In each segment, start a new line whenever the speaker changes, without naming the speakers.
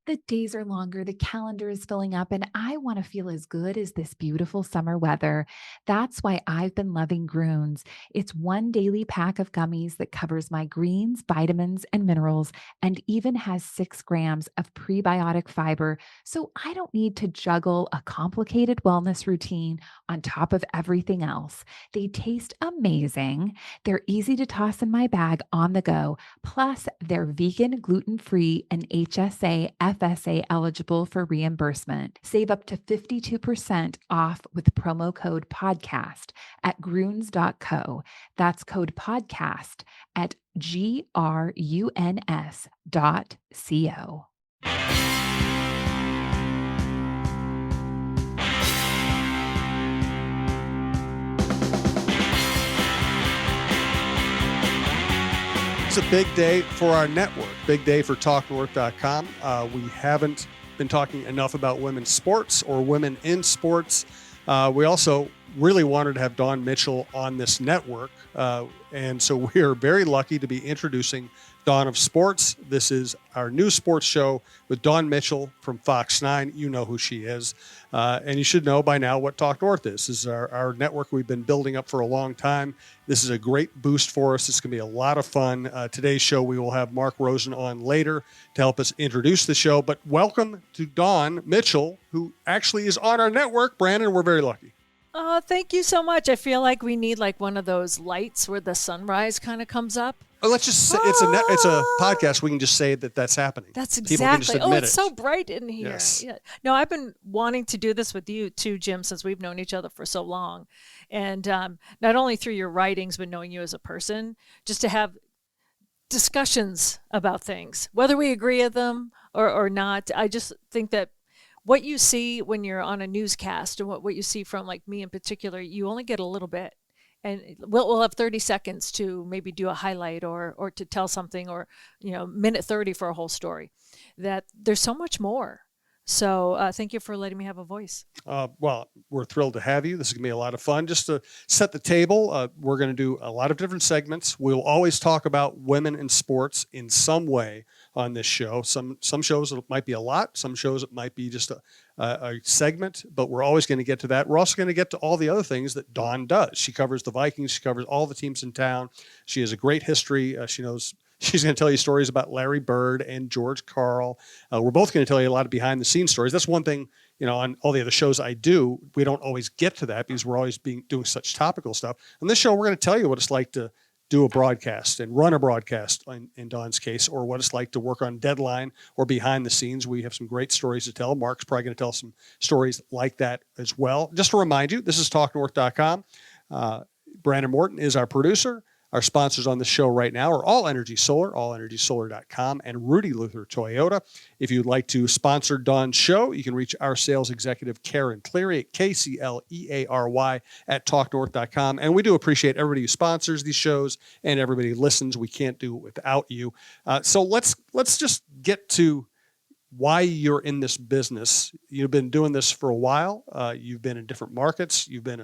The days are longer, the calendar is filling up, and I want to feel as good as this beautiful summer weather. That's why I've been loving Groons. It's one daily pack of gummies that covers my greens, vitamins, and minerals, and even has 6 grams of prebiotic fiber. So I don't need to juggle a complicated wellness routine on top of everything else. They taste amazing. They're easy to toss in my bag on the go. Plus, they're vegan, gluten free, and HSA, FSA eligible for reimbursement. Save up to 52% off with promo code podcast at gruns.co. That's code podcast at gruns.co.
It's a big day for our network, big day for TalkNorth.com. We haven't been talking enough about women's sports or women in sports. We also really wanted to have Dawn Mitchell on this network. And so we are very lucky to be introducing Dawn of Sports. This is our new sports show with Dawn Mitchell from Fox 9. You know who she is. And you should know by now what Talk North is. This is our network we've been building up for a long time. This is a great boost for us. It's going to be a lot of fun. Today's show, we will have Mark Rosen on later to help us introduce the show. But welcome to Dawn Mitchell, who actually is on our network. Brandon, we're very lucky.
Oh, thank you so much. I feel like we need like one of those lights where the sunrise kind of comes up.
Oh, let's just say it's a podcast. We can just say that that's happening.
That's
People can just
exactly.
admit
It's
it.
so bright in here.
Yes.
Yeah. No, I've been wanting to do this with you too, Jim, since we've known each other for so long. And not only through your writings, but knowing you as a person, just to have discussions about things, whether we agree with them or not. I just think that what you see when you're on a newscast and what you see from like me in particular, you only get a little bit. And we'll have 30 seconds to maybe do a highlight or to tell something, or, minute 30 for a whole story. That there's so much more. So thank you for letting me have a voice.
Well, we're thrilled to have you. This is going to be a lot of fun. Just to set the table, we're going to do a lot of different segments. We'll always talk about women in sports in some way on this show. Some shows it might be a lot. Some shows it might be just a segment, but we're always going to get to that. We're also going to get to all the other things that Dawn does. She covers the Vikings. She covers all the teams in town. She has a great history. She knows. She's going to tell you stories about Larry Bird and George Karl. We're both going to tell you a lot of behind-the-scenes stories. That's one thing, on all the other shows I do, we don't always get to that because we're always doing such topical stuff. On this show, we're going to tell you what it's like to do a broadcast and run a broadcast in Dawn's case, or what it's like to work on deadline or behind the scenes. We have some great stories to tell. Mark's probably going to tell some stories like that as well. Just to remind you, this is TalkNorth.com. Brandon Morton is our producer. Our sponsors on the show right now are All Energy Solar, allenergysolar.com, and Rudy Luther Toyota. If you'd like to sponsor Dawn's show, you can reach our sales executive, Karen Cleary, at KCLEARY at talknorth.com. And we do appreciate everybody who sponsors these shows and everybody who listens. We can't do it without you. So let's just get to why you're in this business. You've been doing this for a while. You've been in different markets. You've been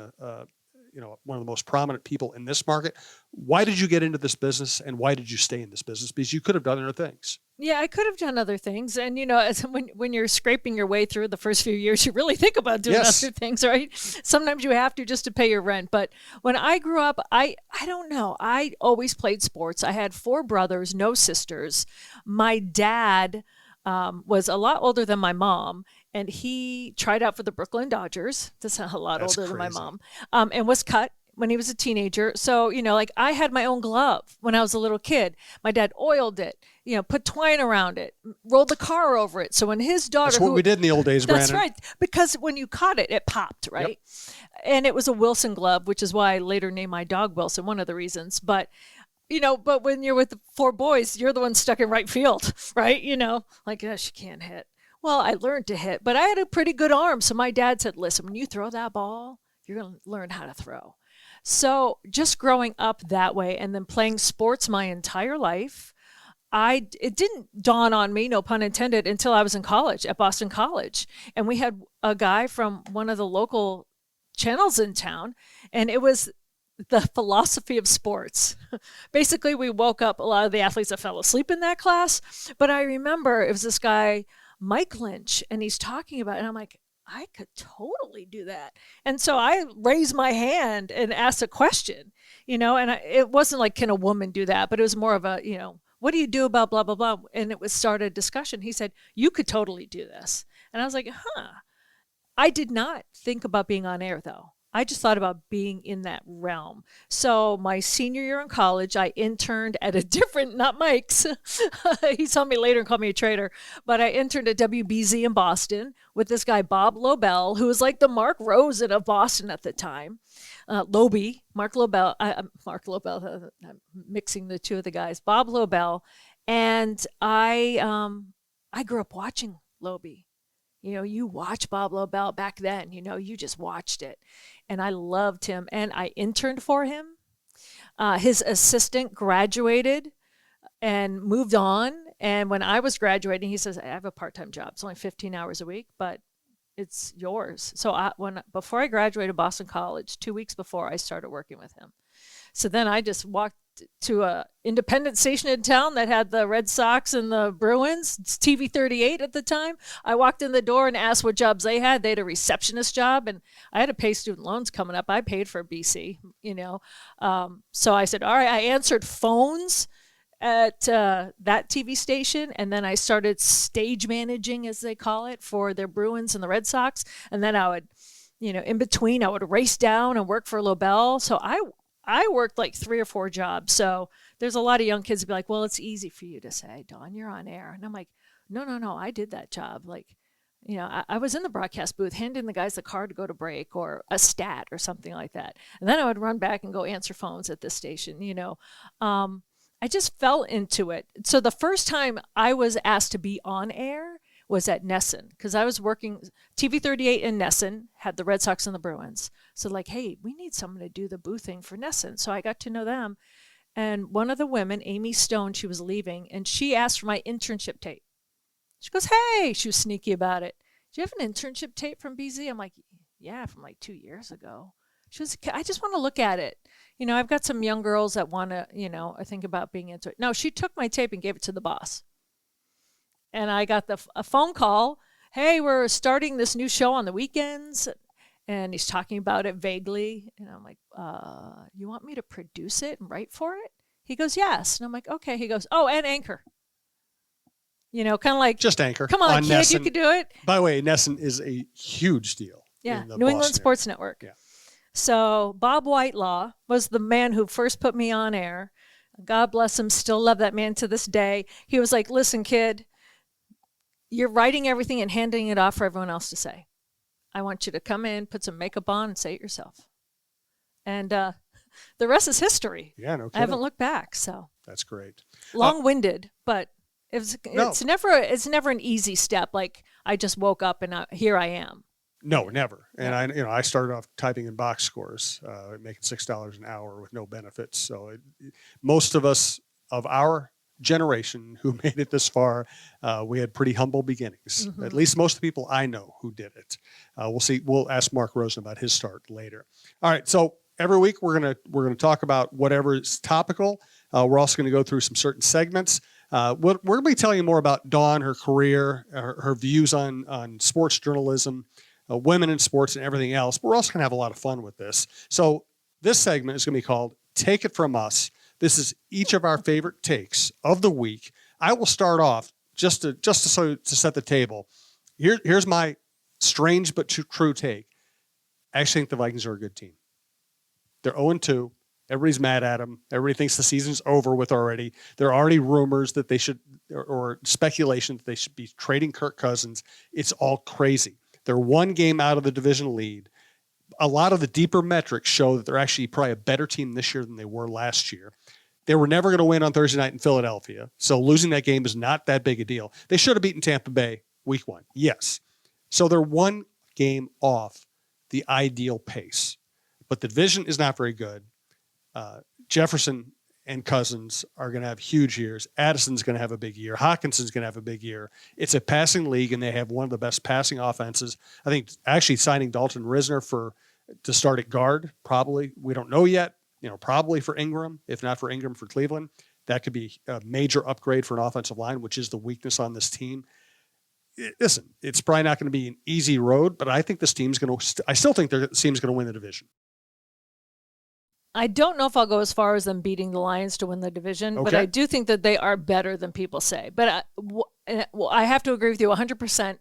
one of the most prominent people in this market. Why did you get into this business, and why did you stay in this business? Because you could have done other things.
Yeah, I could have done other things. And, as when you're scraping your way through the first few years, you really think about doing
Yes.
other things, right? Sometimes you have to just to pay your rent. But when I grew up, I don't know. I always played sports. I had 4 brothers, no sisters. My dad was a lot older than my mom, and he tried out for the Brooklyn Dodgers. That's a lot
That's
older than my
crazy.
mom, and was cut when he was a teenager. So, I had my own glove when I was a little kid. My dad oiled it, put twine around it, rolled the car over it. So when his daughter...
That's what we did in the old days, Brandon.
That's right. Because when you caught it, it popped, right? Yep. And it was a Wilson glove, which is why I later named my dog Wilson, one of the reasons. But when you're with the 4 boys, you're the one stuck in right field, right? She can't hit. Well, I learned to hit, but I had a pretty good arm. So my dad said, listen, when you throw that ball, you're going to learn how to throw. So just growing up that way and then playing sports my entire life, it didn't dawn on me, no pun intended, until I was in college at Boston College. And we had a guy from one of the local channels in town, and it was the philosophy of sports. Basically, we woke up a lot of the athletes that fell asleep in that class. But I remember it was this guy, Mike Lynch, and he's talking about it. And I'm like, I could totally do that. And so I raised my hand and asked a question, and it wasn't like, can a woman do that? But it was more of a, what do you do about blah, blah, blah? And it was started a discussion. He said, you could totally do this. And I was like, I did not think about being on air, though. I just thought about being in that realm. So my senior year in college, I interned at a different, not Mike's. He saw me later and called me a traitor. But I interned at WBZ in Boston with this guy, Bob Lobel, who was like the Mark Rosen of Boston at the time. Mark Lobel, I'm mixing the two of the guys, Bob Lobel. And I grew up watching Lobie. You watch Bob Lobel back then, you just watched it. And I loved him. And I interned for him. His assistant graduated and moved on. And when I was graduating, he says, I have a part-time job. It's only 15 hours a week, but it's yours. So before I graduated Boston College, 2 weeks before, I started working with him. So then I just walked to a independent station in town that had the Red Sox and the Bruins. It's TV 38 at the time. I walked in the door and asked what jobs they had. They had a receptionist job, and I had to pay student loans coming up. I paid for BC, So I said, all right, I answered phones at that TV station, and then I started stage managing, as they call it, for their Bruins and the Red Sox. And then I would, in between, I would race down and work for Lobel. So I worked like 3 or 4 jobs. So there's a lot of young kids who be like, well, it's easy for you to say, Dawn, you're on air. And I'm like, no, I did that job. Like, I was in the broadcast booth handing the guys the card to go to break or a stat or something like that. And then I would run back and go answer phones at this station, I just fell into it. So the first time I was asked to be on air was at Nesson, because I was working TV 38 in Nesson, had the Red Sox and the Bruins. So like, hey, we need someone to do the boothing for Nesson. So I got to know them. And one of the women, Amy Stone, she was leaving, and she asked for my internship tape. She goes, hey, she was sneaky about it. Do you have an internship tape from BZ? I'm like, yeah, from like 2 years ago. She was, I just want to look at it. I've got some young girls that want to, I think about being into it. No, she took my tape and gave it to the boss. And I got a phone call. Hey, we're starting this new show on the weekends. And he's talking about it vaguely. And I'm like, you want me to produce it and write for it? He goes, yes. And I'm like, okay. He goes, oh, and anchor. Kind of like.
Just anchor.
Come on, kid,
Nesson.
you could do it.
By the way, Nesson is a huge deal.
Yeah,
in the
New England
Boston
Sports
area.
Network.
Yeah.
So Bob Whitelaw was the man who first put me on air. God bless him. Still love that man to this day. He was like, listen, kid, you're writing everything and handing it off for everyone else to say. I want you to come in, put some makeup on, and say it yourself. And the rest is history.
Yeah, no kidding.
I haven't looked back, so.
That's great.
Long-winded, but it's never an easy step. Like I just woke up and here I am.
No, never. And I started off typing in box scores, making $6 an hour with no benefits. So most of us of our generation who made it this far, we had pretty humble beginnings. Mm-hmm. At least most of the people I know who did it. We'll see. We'll ask Mark Rosen about his start later. All right. So every week we're gonna talk about whatever is topical. We're also going to go through some certain segments. We're going to be telling you more about Dawn, her career, her views on sports journalism, women in sports, and everything else. But we're also going to have a lot of fun with this. So this segment is going to be called Take It From Us. This is each of our favorite takes of the week. I will start off just to set the table. Here's my strange but true take. I actually think the Vikings are a good team. They're 0-2. Everybody's mad at them. Everybody thinks the season's over with already. There are already rumors that they should, or speculation that they should be trading Kirk Cousins. It's all crazy. They're one game out of the division lead. A lot of the deeper metrics show that they're actually probably a better team this year than they were last year. They were never going to win on Thursday night in Philadelphia, so losing that game is not that big a deal. They should have beaten Tampa Bay week 1, yes. So they're one game off the ideal pace. But the division is not very good. Jefferson and Cousins are going to have huge years. Addison's going to have a big year. Hawkinson's going to have a big year. It's a passing league, and they have one of the best passing offenses. I think actually signing Dalton Risner to start at guard, probably, we don't know yet, probably for Ingram, if not for Ingram for Cleveland. That could be a major upgrade for an offensive line, which is the weakness on this team. listen, it's probably not going to be an easy road, but I think this team's going to, I still think this team's going to win the division.
I don't know if I'll go as far as them beating the Lions to win the division, but I do think that they are better than people say. But I have to agree with you 100%.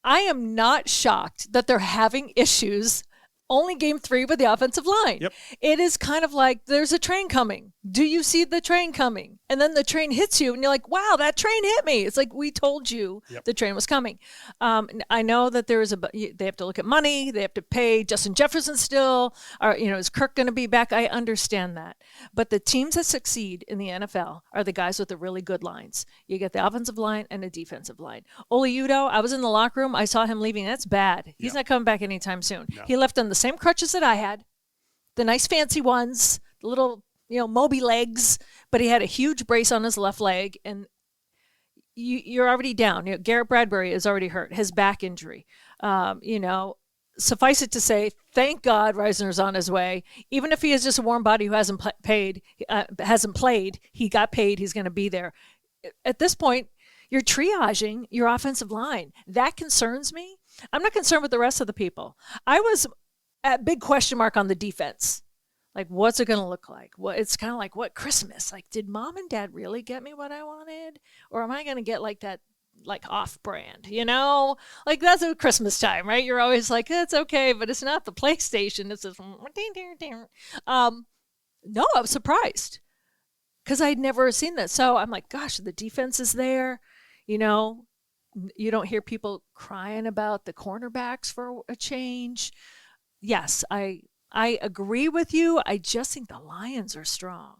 I am not shocked that they're having issues only game 3 with the offensive line.
Yep.
It is kind of like there's a train coming. Do you see the train coming? And then the train hits you and you're like, wow, that train hit me. It's like, we told you the train was coming. I know that they have to look at money. They have to pay Justin Jefferson still. Or, is Kirk going to be back? I understand that. But the teams that succeed in the NFL are the guys with the really good lines. You get the offensive line and the defensive line. Oli Udoh, I was in the locker room. I saw him leaving. That's bad. He's not coming back anytime soon. No. He left on the same crutches that I had, the nice fancy ones, the little Moby legs, but he had a huge brace on his left leg, and you're already down. Garrett Bradbury is already hurt, his back injury. Suffice it to say, thank God Reisner's on his way. Even if he is just a warm body who hasn't played, he got paid, he's going to be there. At this point, you're triaging your offensive line. That concerns me. I'm not concerned with the rest of the people. I was at big question mark on the defense. Like, what's it going to look like? It's kind of like, what Christmas? Like, did mom and dad really get me what I wanted? Or am I going to get like that, like off-brand, Like, that's a Christmas time, right? You're always like, it's okay, but it's not the PlayStation. It's just, no, I was surprised because I'd never seen that. So I'm like, gosh, the defense is there. You don't hear people crying about the cornerbacks for a change. Yes, I agree with you. I just think the Lions are strong.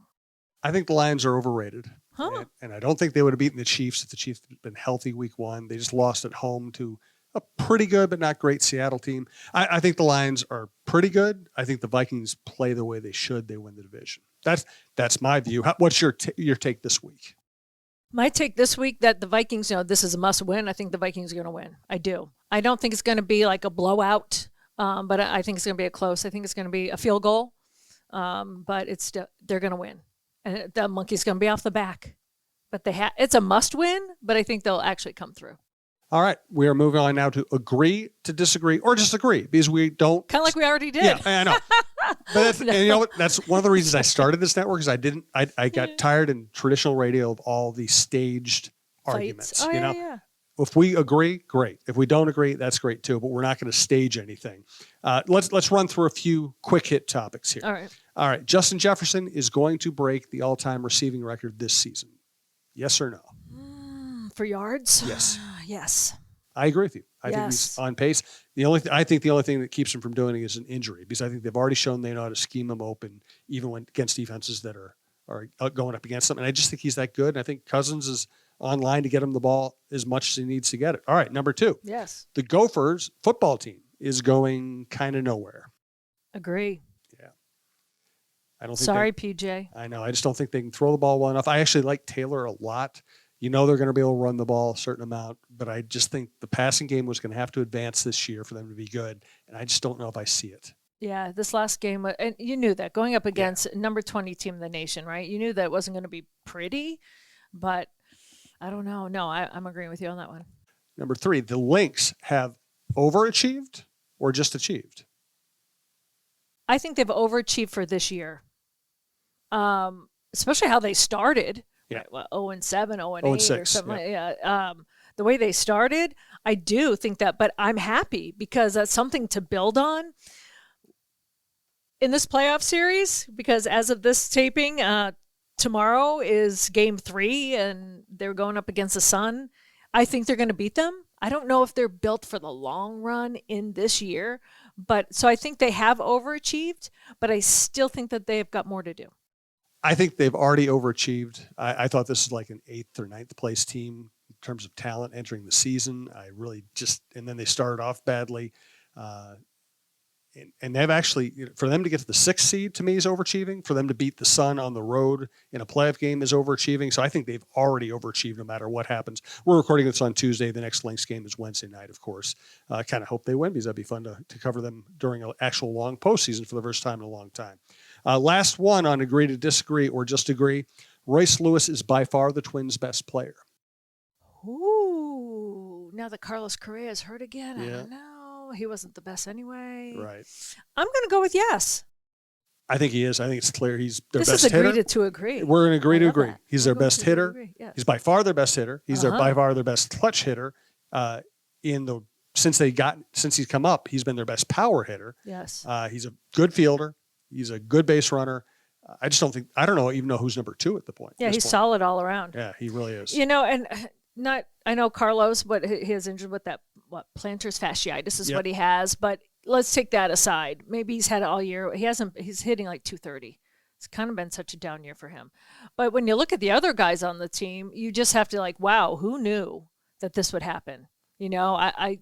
I think the Lions are overrated.
Huh.
And I don't think they would have beaten the Chiefs if the Chiefs had been healthy week 1. They just lost at home to a pretty good but not great Seattle team. I think the Lions are pretty good. I think the Vikings play the way they should. They win the division. That's my view. What's your take this week?
My take this week that the Vikings, this is a must win. I think the Vikings are going to win. I do. I don't think it's going to be like a blowout. But I think it's going to be I think it's going to be a field goal. But they're going to win. And the monkey's going to be off the back. But it's a must win, but I think they'll actually come through.
All right. We are moving on now to agree to disagree or just agree because we don't.
Kind of like we already did.
Yeah, I know. But and you know what? That's one of the reasons I started this network is I got tired in traditional radio of all these staged arguments.
Oh, yeah.
If we agree, great. If we don't agree, that's great too. But we're not going to stage anything. Let's run through a few quick hit topics here. All right. Justin Jefferson is going to break the all-time receiving record this season. Yes or no?
For yards?
Yes.
Yes.
I agree with you. I think he's on pace. I think the only thing that keeps him from doing it is an injury because I think they've already shown they know how to scheme him open even when against defenses that are going up against them. And I just think he's that good. And I think Cousins is online to get him the ball as much as he needs to get it. All right, number 2.
Yes.
The Gophers football team is going kind of nowhere.
Agree.
Yeah. I don't think
Sorry, PJ.
I know. I just don't think they can throw the ball well enough. I actually like Taylor a lot. They're going to be able to run the ball a certain amount, but I just think the passing game was going to have to advance this year for them to be good, and I just don't know if I see it.
Yeah, this last game, and you knew that going up against number 20 team in the nation, right? You knew that it wasn't going to be pretty, but I don't know. No, I'm agreeing with you on that one.
Number 3, the Lynx have overachieved or just achieved?
I think they've overachieved for this year, especially how they started.
Yeah.
Right, 0-7, 0-8
0-6,
or something. The way they started, I do think that, but I'm happy because that's something to build on in this playoff series. Because as of this taping, tomorrow is game 3 and they're going up against the Sun. I think they're going to beat them. I don't know if they're built for the long run in this year, but so I think they have overachieved, but I still think that they've got more to do.
I think they've already overachieved. I thought this is like an 8th or 9th place team in terms of talent entering the season. And then they started off badly. And they've actually, for them to get to the 6th seed to me is overachieving. For them to beat the Sun on the road in a playoff game is overachieving. So I think they've already overachieved no matter what happens. We're recording this on Tuesday. The next Lynx game is Wednesday night, of course. I kind of hope they win because that'd be fun to cover them during an actual long postseason for the first time in a long time. Last one on agree to disagree or just agree. Royce Lewis is by far the Twins' best player.
Ooh, now that Carlos Correa is hurt again, I
Yeah.
don't know. He wasn't the best anyway.
Right.
I'm going to go with yes.
I think he is. I think it's clear he's their
This
best
is
hitter.
agree to agree.
We're going to agree
I
to
love
agree.
that.
He's
We're
their
going
best
to
hitter.
agree, yes.
He's by far their best hitter. He's
Uh-huh.
by far their best clutch hitter. Since he's come up, he's been their best power hitter.
Yes.
He's a good fielder. He's a good base runner. I don't even know who's number 2 at the point.
Yeah, he's solid all around.
Yeah, he really is.
You know, and I know Carlos, but he is injured with that, plantar fasciitis is
Yep.
what he has. But let's take that aside. Maybe he's had it all year. He's hitting like 230. It's kind of been such a down year for him. But when you look at the other guys on the team, you just have to wow, who knew that this would happen? You know, I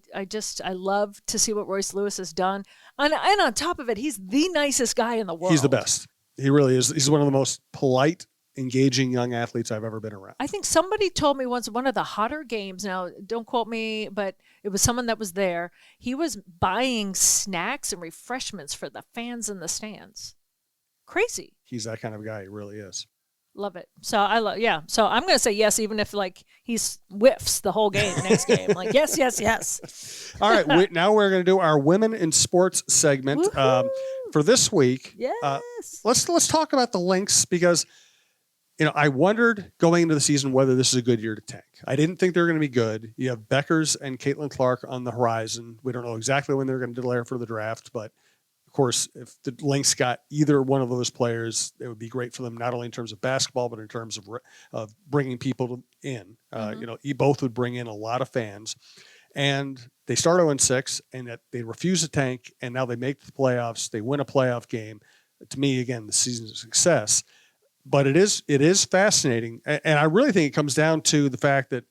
love to see what Royce Lewis has done. And on top of it, he's the nicest guy in the world.
He's the best. He really is. He's one of the most polite, engaging young athletes I've ever been around.
I think somebody told me once, one of the hotter games, now don't quote me, but it was someone that was there. He was buying snacks and refreshments for the fans in the stands. Crazy.
He's that kind of guy. He really is.
Love it. So So I'm going to say yes, even if he whiffs the whole game next game. Yes, yes, yes.
All right. Now we're going to do our women in sports segment for this week.
Yes.
Let's talk about the Lynx because, I wondered going into the season whether this is a good year to tank. I didn't think they were going to be good. You have Beckers and Caitlin Clark on the horizon. We don't know exactly when they're going to declare for the draft, but of course, if the Lynx got either one of those players, it would be great for them, not only in terms of basketball, but in terms of bringing people in. Both would bring in a lot of fans. And they start 0-6, and that they refuse to tank, and now they make the playoffs. They win a playoff game. To me, again, the season's a success. But it is fascinating, and I really think it comes down to the fact that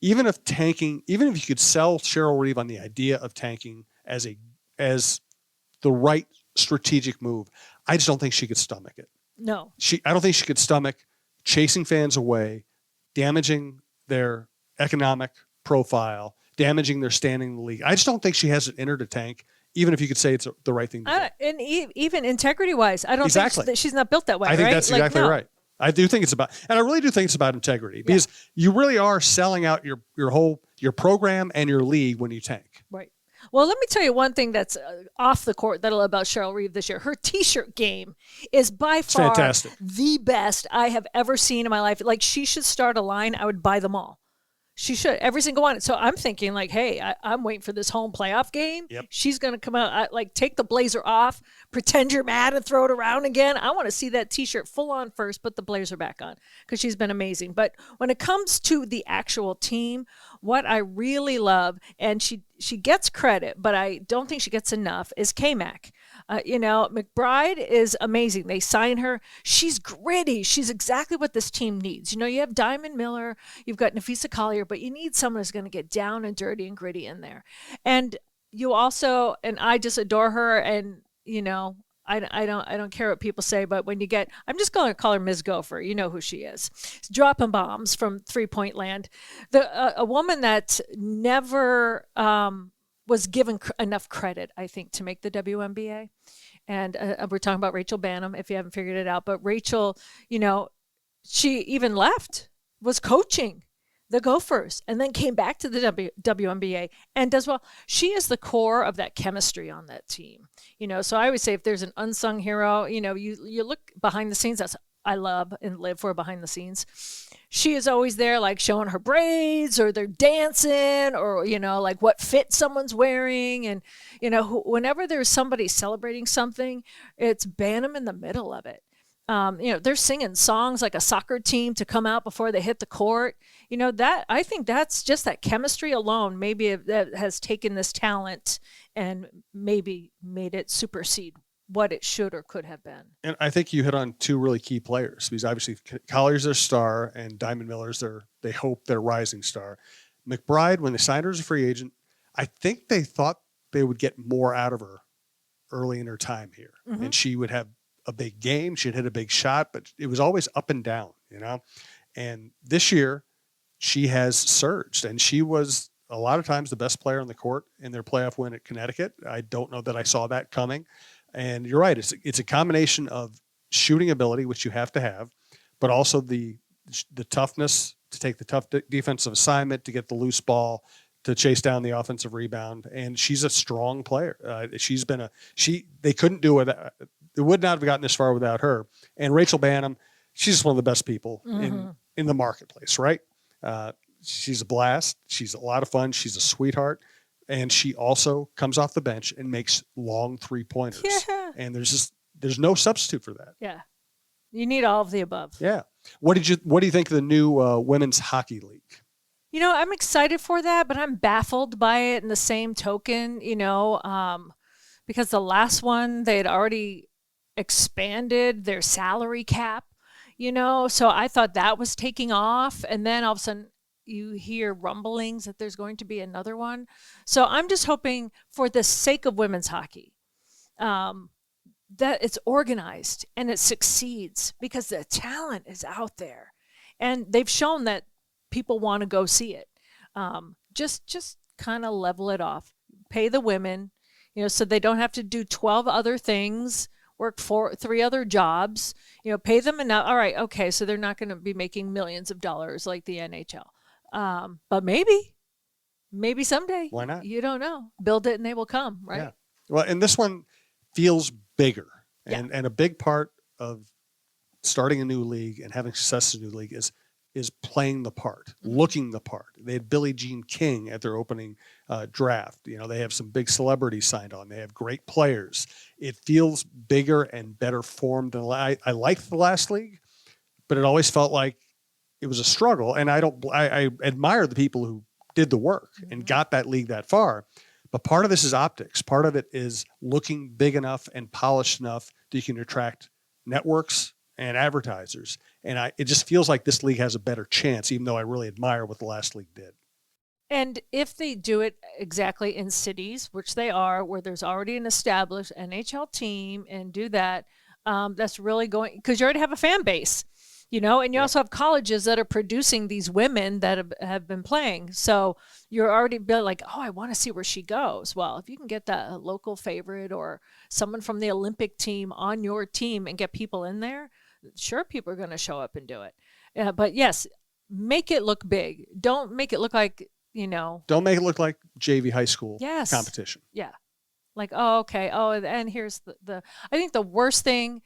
even if you could sell Cheryl Reeve on the idea of tanking as the right strategic move, I just don't think she could stomach it.
No.
I don't think she could stomach chasing fans away, damaging their economic profile, damaging their standing in the league. I just don't think she has it in her to tank, even if you could say it's the right thing to do.
And even integrity-wise, I don't think that she's not built that way,
I think
right?
that's exactly right. I do think I really do think it's about integrity because you really are selling out your program and your league when you tank.
Right. Well, let me tell you one thing that's off the court that I love about Cheryl Reeve this year. Her T-shirt game is by far
fantastic.
The best I have ever seen in my life. She should start a line. I would buy them all. She should, every single one. So I'm thinking hey, I'm waiting for this home playoff game.
Yep.
She's going to come out, take the blazer off, pretend you're mad and throw it around again. I want to see that T-shirt full on first, put the blazer back on because she's been amazing. But when it comes to the actual team, what I really love, and she gets credit, but I don't think she gets enough, is K-Mac. McBride is amazing. They sign her. She's gritty. She's exactly what this team needs. You have Diamond Miller, you've got Nafisa Collier, but you need someone who's going to get down and dirty and gritty in there. And you also, and I just adore her. And I don't care what people say, but when you get, I'm just going to call her Ms. Gopher. You know who she is. Dropping bombs from 3-point land. A woman that never was given enough credit, I think, to make the WNBA. And we're talking about Rachel Banham, if you haven't figured it out. But Rachel, she even left, was coaching the Gophers, and then came back to the WNBA and does well. She is the core of that chemistry on that team. So I always say if there's an unsung hero, you look behind the scenes. That's I love and live for behind the scenes. She is always there, showing her braids, or they're dancing, or what fit someone's wearing, and whenever there's somebody celebrating something, it's Banham in the middle of it. They're singing songs like a soccer team to come out before they hit the court. That I think that's just that chemistry alone. Maybe that has taken this talent and maybe made it supersede what it should or could have been.
And I think you hit on two really key players because obviously Collier's their star and Diamond Miller's they hope their rising star. McBride, when they signed her as a free agent, I think they thought they would get more out of her early in her time here. Mm-hmm. And she would have a big game. She'd hit a big shot, but it was always up and down, And this year she has surged, and she was a lot of times the best player on the court in their playoff win at Connecticut. I don't know that I saw that coming. And you're right. It's a combination of shooting ability, which you have to have, but also the toughness to take the tough defensive assignment, to get the loose ball, to chase down the offensive rebound, and she's a strong player. They couldn't do it. They would not have gotten this far without her. And Rachel Bannum, she's just one of the best people in the marketplace, right? She's a blast. She's a lot of fun. She's a sweetheart. And she also comes off the bench and makes long 3-pointers.
Yeah.
And there's no substitute for that.
Yeah. You need all of the above.
Yeah. What do you think of the new women's hockey league?
I'm excited for that, but I'm baffled by it in the same token, because the last one, they had already expanded their salary cap, so I thought that was taking off. And then all of a sudden you hear rumblings that there's going to be another one. So I'm just hoping, for the sake of women's hockey, that it's organized and it succeeds, because the talent is out there and they've shown that people want to go see it. Just kind of level it off, pay the women, so they don't have to do 12 other things, work 3 other jobs, pay them enough. All right. Okay. So they're not going to be making millions of dollars like the NHL. But maybe someday.
Why not?
You don't know. Build it and they will come, right?
Yeah. Well, and this one feels bigger. And a big part of starting a new league and having success in a new league is playing the part, looking the part. They had Billie Jean King at their opening draft. They have some big celebrities signed on. They have great players. It feels bigger and better formed. I liked the last league, but it always felt like it was a struggle. And I admire the people who did the work and got that league that far. But part of this is optics. Part of it is looking big enough and polished enough that you can attract networks and advertisers. And it just feels like this league has a better chance, even though I really admire what the last league did.
And if they do it exactly in cities, which they are, where there's already an established NHL team, and do that, that's really going, because you already have a fan base, and you also have colleges that are producing these women that have been playing. So you're already like, oh, I want to see where she goes. Well, if you can get that local favorite or someone from the Olympic team on your team and get people in there, sure, people are going to show up and do it. But yes, make it look big. Don't make it look like,
Don't make it look like JV high school
Yes.
competition.
Yeah. Like, oh, okay. Oh, and here's the I think the worst thing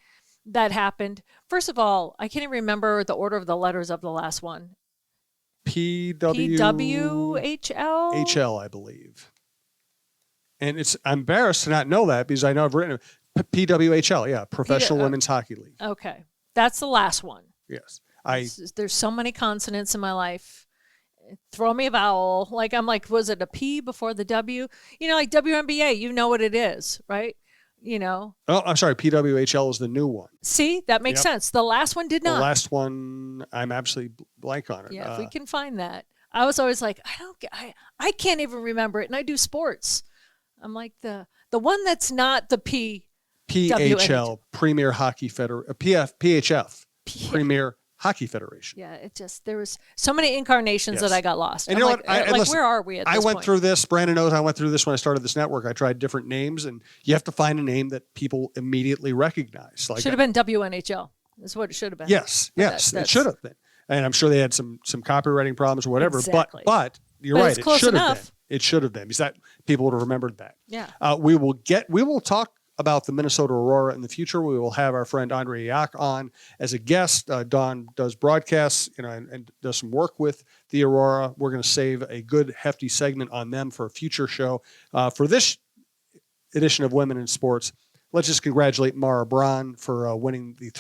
that happened, first of all, I can't even remember the order of the letters of the last one. PWHL?
HL, I believe. And I'm embarrassed to not know that, because I know I've written it. PWHL, yeah, Professional Women's Hockey League.
Okay. That's the last one.
Yes.
There's so many consonants in my life. Throw me a vowel. Like, I'm like, was it a P before the W? Like WNBA, you know what it is, right?
Oh, I'm sorry. PWHL is the new one.
See, that makes sense. The last one did not.
The last one, I'm absolutely blank on it.
Yeah, if we can find that. I was always like, I can't even remember it, and I do sports. I'm like, the one that's not the P.
PHL, Premier Hockey Federation. PHF, Premier Hockey Federation.
Yeah, there was so many incarnations that I got lost.
And
I'm listen, where are we at this point?
I went through this. Brandon knows I went through this when I started this network. I tried different names, and you have to find a name that people immediately recognize. Like,
should have been WNHL. That's what it should have been.
Yes, it should have been. And I'm sure they had some copywriting problems or whatever.
Exactly.
But you're right.
It should have been.
It should have been, because that people would have remembered that.
Yeah.
We will talk about the Minnesota Aurora in the future. We will have our friend Andre Yak on as a guest. Dawn does broadcasts, and does some work with the Aurora. We're going to save a good hefty segment on them for a future show. For this edition of Women in Sports, let's just congratulate Mara Braun for winning the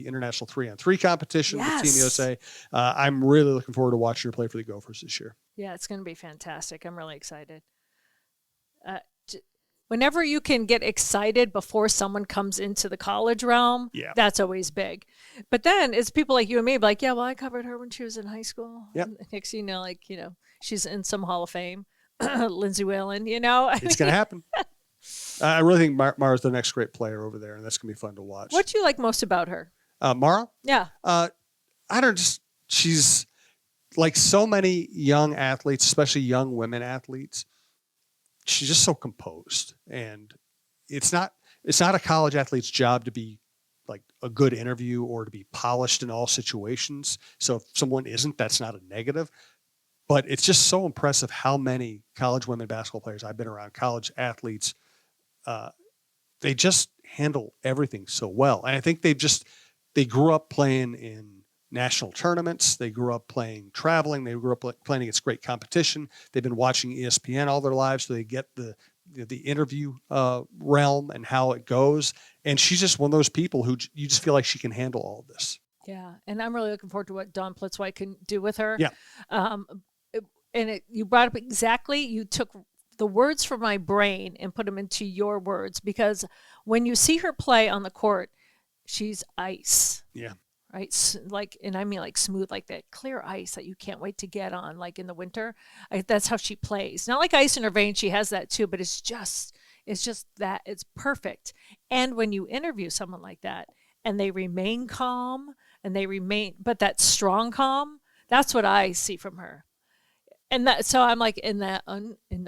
international 3-on-3 competition with Team USA. I'm really looking forward to watching her play for the Gophers this year.
Yeah, it's going to be fantastic. I'm really excited. Whenever you can get excited before someone comes into the college realm, that's always big. But then it's people like you and me, like, yeah, well, I covered her when she was in high school.
Yep.
Next thing you know, she's in some Hall of Fame. Lindsay Whalen, It's
going to happen. I really think Mara's the next great player over there, and that's going to be fun to watch.
What do you like most about her?
Mara?
Yeah.
She's like so many young athletes, especially young women athletes. She's just so composed, and it's not a college athlete's job to be like a good interview or to be polished in all situations. So if someone isn't, that's not a negative. But it's just so impressive how many college women basketball players I've been around, college athletes, they just handle everything so well. And I think they grew up playing in national tournaments. They grew up traveling. They grew up playing against great competition. They've been watching ESPN all their lives, so they get the interview realm and how it goes. And she's just one of those people who you just feel like she can handle all of this.
Yeah, and I'm really looking forward to what Dawn Plitzwhite can do with her.
Yeah.
You brought up exactly, you took the words from my brain and put them into your words, because when you see her play on the court, she's ice.
Yeah.
Right? Like, and I mean like smooth, like that clear ice that you can't wait to get on, like in the winter. That's how she plays. Not like ice in her veins, she has that too, but it's just that it's perfect. And when you interview someone like that and they remain calm but that strong calm, that's what I see from her. And so I'm like, and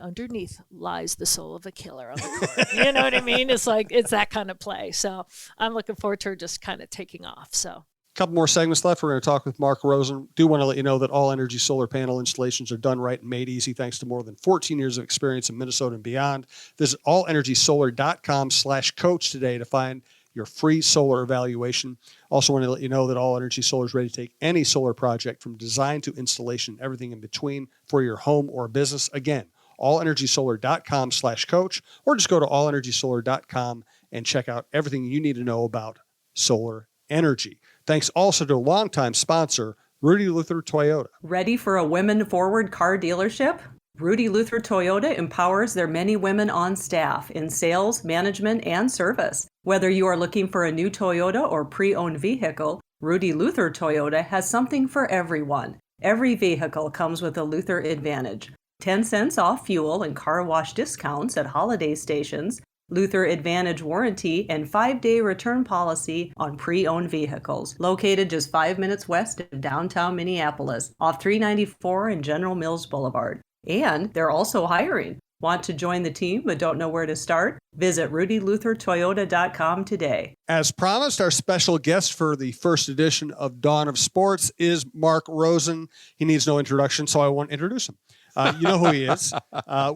underneath lies the soul of a killer on the court. You know what I mean? It's like, it's that kind of play. So I'm looking forward to her just kind of taking off. So.
Couple more segments left. We're going to talk with Mark Rosen. Do want to let you know that all energy solar panel installations are done right and made easy thanks to more than 14 years of experience in Minnesota and beyond. Visit allenergysolar.com/coach today to find your free solar evaluation. Also want to let you know that All Energy Solar is ready to take any solar project from design to installation, everything in between for your home or business. Again, allenergysolar.com/coach, or just go to allenergysolar.com and check out everything you need to know about solar energy. Thanks also to a longtime sponsor, Rudy Luther Toyota.
Ready for a women-forward car dealership? Rudy Luther Toyota empowers their many women on staff in sales, management, and service. Whether you are looking for a new Toyota or pre-owned vehicle, Rudy Luther Toyota has something for everyone. Every vehicle comes with a Luther Advantage. 10 cents off fuel and car wash discounts at holiday stations, Luther Advantage warranty, and 5-day return policy on pre-owned vehicles. Located just 5 minutes west of downtown Minneapolis, off 394 and General Mills Boulevard. And they're also hiring. Want to join the team but don't know where to start? Visit rudyluthertoyota.com today.
As promised, our special guest for the first edition of Dawn of Sports is Mark Rosen. He needs no introduction, so I won't introduce him. You know who he is.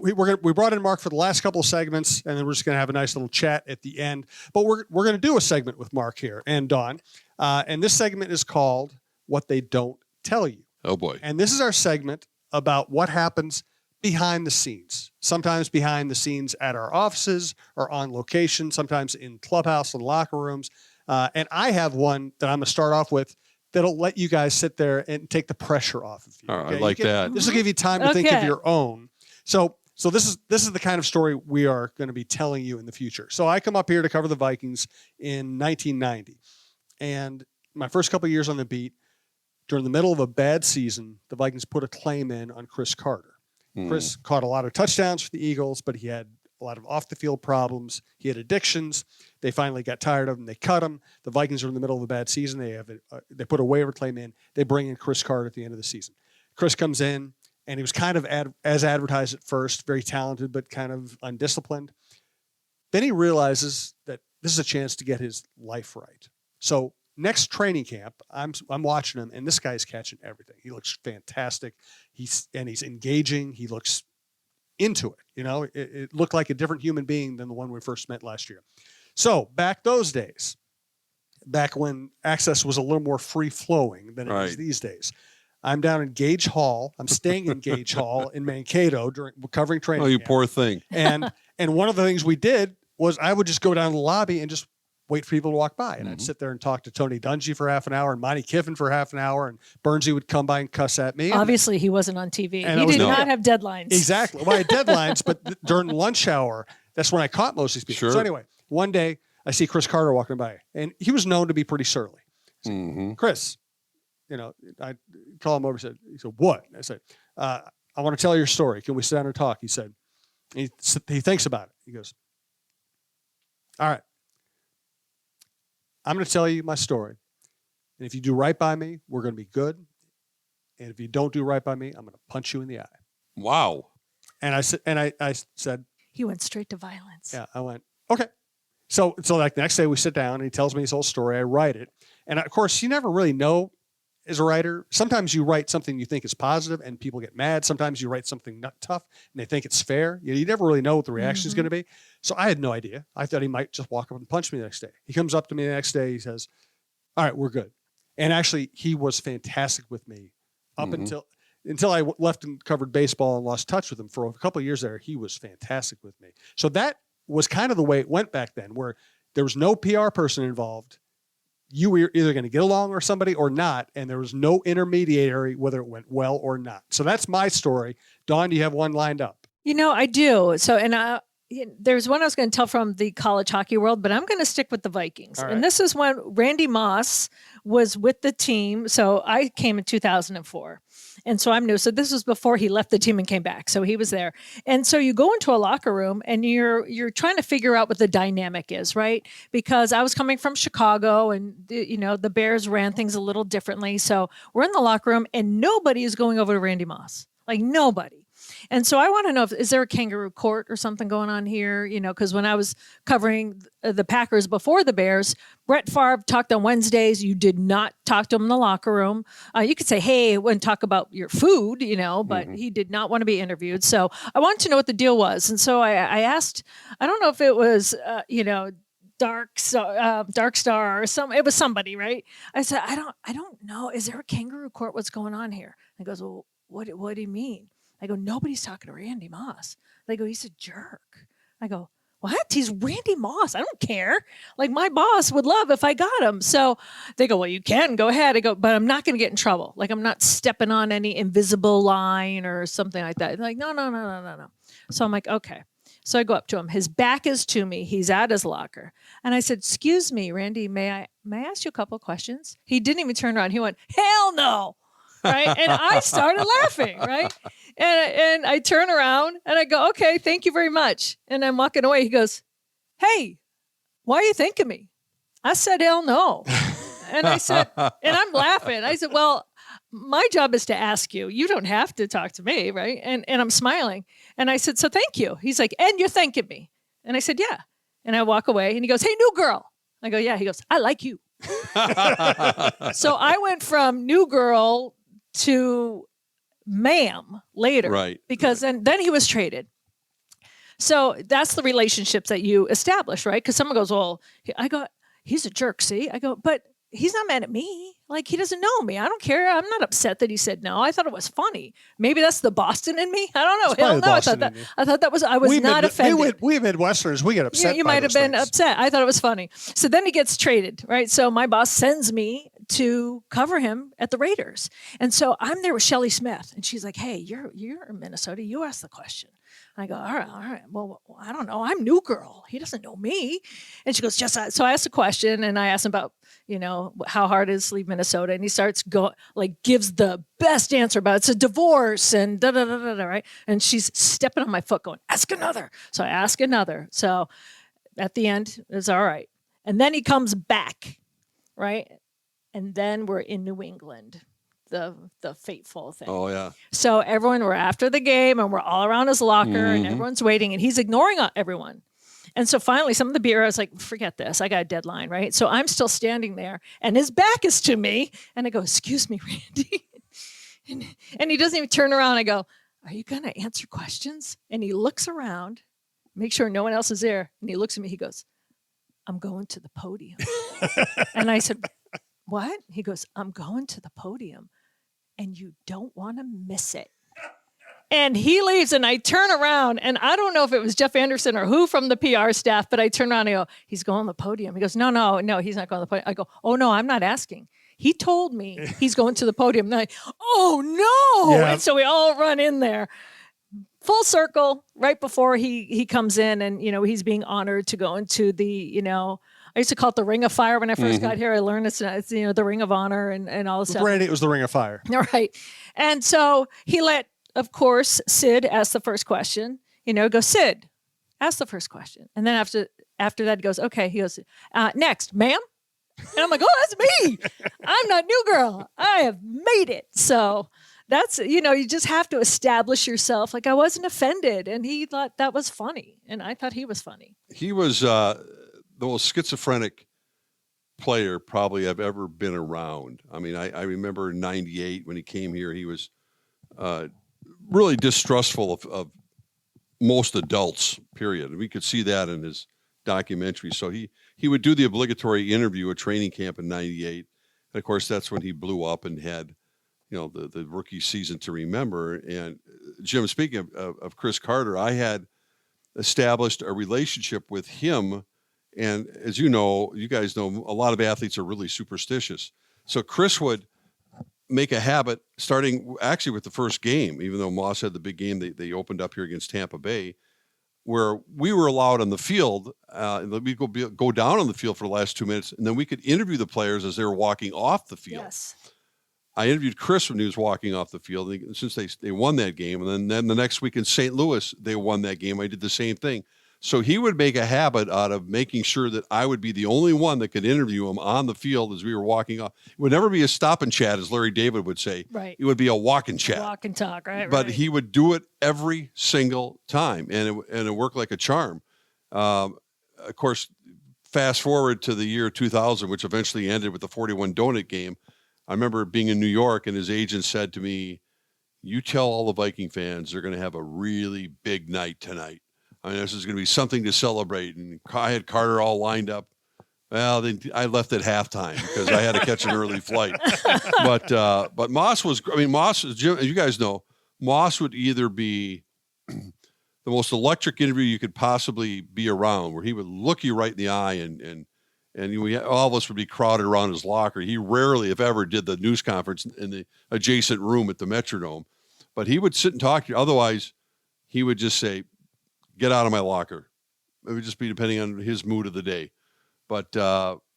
We brought in Mark for the last couple of segments, and then we're just going to have a nice little chat at the end. But we're going to do a segment with Mark here and Dawn. And this segment is called What They Don't Tell You.
Oh, boy.
And this is our segment about what happens behind the scenes, sometimes behind the scenes at our offices or on location, sometimes in clubhouse and locker rooms. And I have one that I'm going to start off with that'll let you guys sit there and take the pressure off of you.
Okay? I like that.
This will give you time to think of your own. So this is the kind of story we are going to be telling you in the future. So I come up here to cover the Vikings in 1990. And my first couple of years on the beat, during the middle of a bad season, the Vikings put a claim in on Chris Carter. Chris caught a lot of touchdowns for the Eagles, but he had a lot of off-the-field problems. He had addictions. They finally got tired of him. They cut him. The Vikings are in the middle of a bad season. They put a waiver claim in. They bring in Chris Carter at the end of the season. Chris comes in, and he was kind of as advertised at first, very talented, but kind of undisciplined. Then he realizes that this is a chance to get his life right. So next training camp, I'm watching him, and this guy's catching everything. He looks fantastic. He's engaging. He looks into it. You know, it looked like a different human being than the one we first met last year. So back those days, back when access was a little more free-flowing than it is these days, I'm down in Gage Hall. I'm staying in Gage Hall in Mankato covering training.
Oh, you
camp.
poor thing.
And one of the things we did was I would just go down to the lobby and just wait for people to walk by. And I'd sit there and talk to Tony Dungy for half an hour and Monty Kiffin for half an hour. And Bernsey would come by and cuss at me.
Obviously, he wasn't on TV. He did not have deadlines.
Exactly. Well, I had deadlines, but during lunch hour, that's when I caught most of these people.
Sure.
So anyway, one day I see Chris Carter walking by, and he was known to be pretty surly. Chris, you know, I call him over and he said, what? I said, I want to tell your story. Can we sit down and talk? He said, he thinks about it. He goes, all right. I'm going to tell you my story. And if you do right by me, we're going to be good. And if you don't do right by me, I'm going to punch you in the eye.
Wow.
And I said,
he went straight to violence.
Yeah, I went, okay. So like the next day we sit down and he tells me his whole story. I write it. And of course, you never really know as a writer, sometimes you write something you think is positive and people get mad. Sometimes you write something not tough and they think it's fair. You never really know what the reaction is going to be. So I had no idea. I thought he might just walk up and punch me the next day. He comes up to me the next day. He says, all right, we're good. And actually, he was fantastic with me up until I left and covered baseball and lost touch with him for a couple of years there. He was fantastic with me. So that was kind of the way it went back then, where there was no PR person involved. You were either going to get along with somebody or not, and there was no intermediary whether it went well or not. So that's my story. Dawn, do you have one lined up?
I do. So, and there's one I was going to tell from the college hockey world, but I'm going to stick with the Vikings.
All right.
And this is when Randy Moss was with the team. So I came in 2004. And so I'm new. So this was before he left the team and came back. So he was there. And so you go into a locker room and you're trying to figure out what the dynamic is, right? Because I was coming from Chicago and, the Bears ran things a little differently. So we're in the locker room and nobody is going over to Randy Moss. Like nobody. And so I want to know, is there a kangaroo court or something going on here? Because when I was covering the Packers before the Bears, Brett Favre talked on Wednesdays. You did not talk to him in the locker room. You could say, hey, and talk about your food, but he did not want to be interviewed. So I wanted to know what the deal was. And so I asked, I don't know if it was, Dark Star or it was somebody, right? I said, I don't know. Is there a kangaroo court? What's going on here? And he goes, well, what do you mean? I go, nobody's talking to Randy Moss. They go, he's a jerk. I go, what? He's Randy Moss. I don't care. Like my boss would love if I got him. So they go, well, you can go ahead. I go, but I'm not going to get in trouble. Like I'm not stepping on any invisible line or something like that. They're like, no. So I'm like, okay. So I go up to him. His back is to me. He's at his locker. And I said, excuse me, Randy, may I ask you a couple of questions? He didn't even turn around. He went, hell no. Right. And I started laughing. Right. And I turn around and I go, okay, thank you very much. And I'm walking away. He goes, hey, why are you thinking me? I said, hell no. And I said, and I'm laughing. I said, well, my job is to ask you. You don't have to talk to me. Right. And I'm smiling. And I said, so thank you. He's like, and you're thanking me. And I said, yeah. And I walk away and he goes, hey, new girl. I go, yeah. He goes, I like you. So I went from new girl to ma'am later,
right?
Because then he was traded. So that's the relationships that you establish, right? Because someone goes, well, I go, he's a jerk. See, I go, but he's not mad at me. Like he doesn't know me. I don't care. I'm not upset that he said no. I thought it was funny. Maybe that's the Boston in me. I don't know. Hell no. I thought that was. I was not offended.
We Midwesterners, we get upset.
You might have been upset. I thought it was funny. So then he gets traded, right? So my boss sends me to cover him at the Raiders, and so I'm there with Shelley Smith, and she's like, "Hey, you're in Minnesota. You ask the question." I go, all right. Well, I don't know. I'm new girl. He doesn't know me. And she goes, just so I asked a question and I asked him about, how hard it is to leave Minnesota. And he starts gives the best answer about it's a divorce and da-da-da-da-da, right? And she's stepping on my foot going, ask another. So I ask another. So at the end, it's all right. And then he comes back, right? And then we're in New England. The fateful thing.
Oh, yeah.
So we're after the game and we're all around his locker and everyone's waiting and he's ignoring everyone. And so finally some of the beer, I was like, forget this. I got a deadline, right? So I'm still standing there and his back is to me. And I go, excuse me, Randy. and he doesn't even turn around. I go, are you going to answer questions? And he looks around, make sure no one else is there. And he looks at me, he goes, I'm going to the podium. And I said, what? He goes, I'm going to the podium. And you don't want to miss it. And he leaves and I turn around and I don't know if it was Jeff Anderson or who from the PR staff, but I turn around and I go, he's going to the podium. He goes, no, he's not going to the podium. I go, oh no, I'm not asking. He told me he's going to the podium. And oh no. Yeah. And so we all run in there. Full circle right before he comes in and, he's being honored to go into the, I used to call it the Ring of Fire when I first got here. I learned it's the Ring of Honor and all this stuff.
Randy, it was the Ring of Fire.
All right. And so he let, of course, Sid ask the first question. Go, Sid, ask the first question. And then after that, he goes, okay. He goes, next, ma'am. And I'm like, oh, that's me. I'm not new girl. I have made it. So that's, you just have to establish yourself. Like I wasn't offended. And he thought that was funny. And I thought he was funny.
He was... the most schizophrenic player probably I've ever been around. I mean, I remember in '98 when he came here, he was really distrustful of most adults, period. And we could see that in his documentary. So he would do the obligatory interview at training camp in '98. And of course, that's when he blew up and had, the rookie season to remember. And Jim, speaking of Chris Carter, I had established a relationship with him. And as you guys know, a lot of athletes are really superstitious. So Chris would make a habit, starting actually with the first game, even though Moss had the big game they opened up here against Tampa Bay, where we were allowed on the field, and we go down on the field for the last 2 minutes, and then we could interview the players as they were walking off the field.
Yes.
I interviewed Chris when he was walking off the field, since they won that game. And then the next week in St. Louis, they won that game. I did the same thing. So he would make a habit out of making sure that I would be the only one that could interview him on the field as we were walking off. It would never be a stop and chat, as Larry David would say.
Right.
It would be a walk and chat.
Walk and talk, right?
But
right.
he would do it every single time, and it worked like a charm. Of course, fast forward to the year 2000, which eventually ended with the 41 donut game. I remember being in New York, and his agent said to me, "You tell all the Viking fans they're going to have a really big night tonight. I mean, this is going to be something to celebrate." And I had Carter all lined up. Well, then I left at halftime because I had to catch an early flight. But Moss was, Jim, as you guys know, Moss would either be the most electric interview you could possibly be around, where he would look you right in the eye, and all of us would be crowded around his locker. He rarely, if ever, did the news conference in the adjacent room at the Metrodome. But he would sit and talk to you. Otherwise, he would just say, "Get out of my locker." It would just be depending on his mood of the day. But,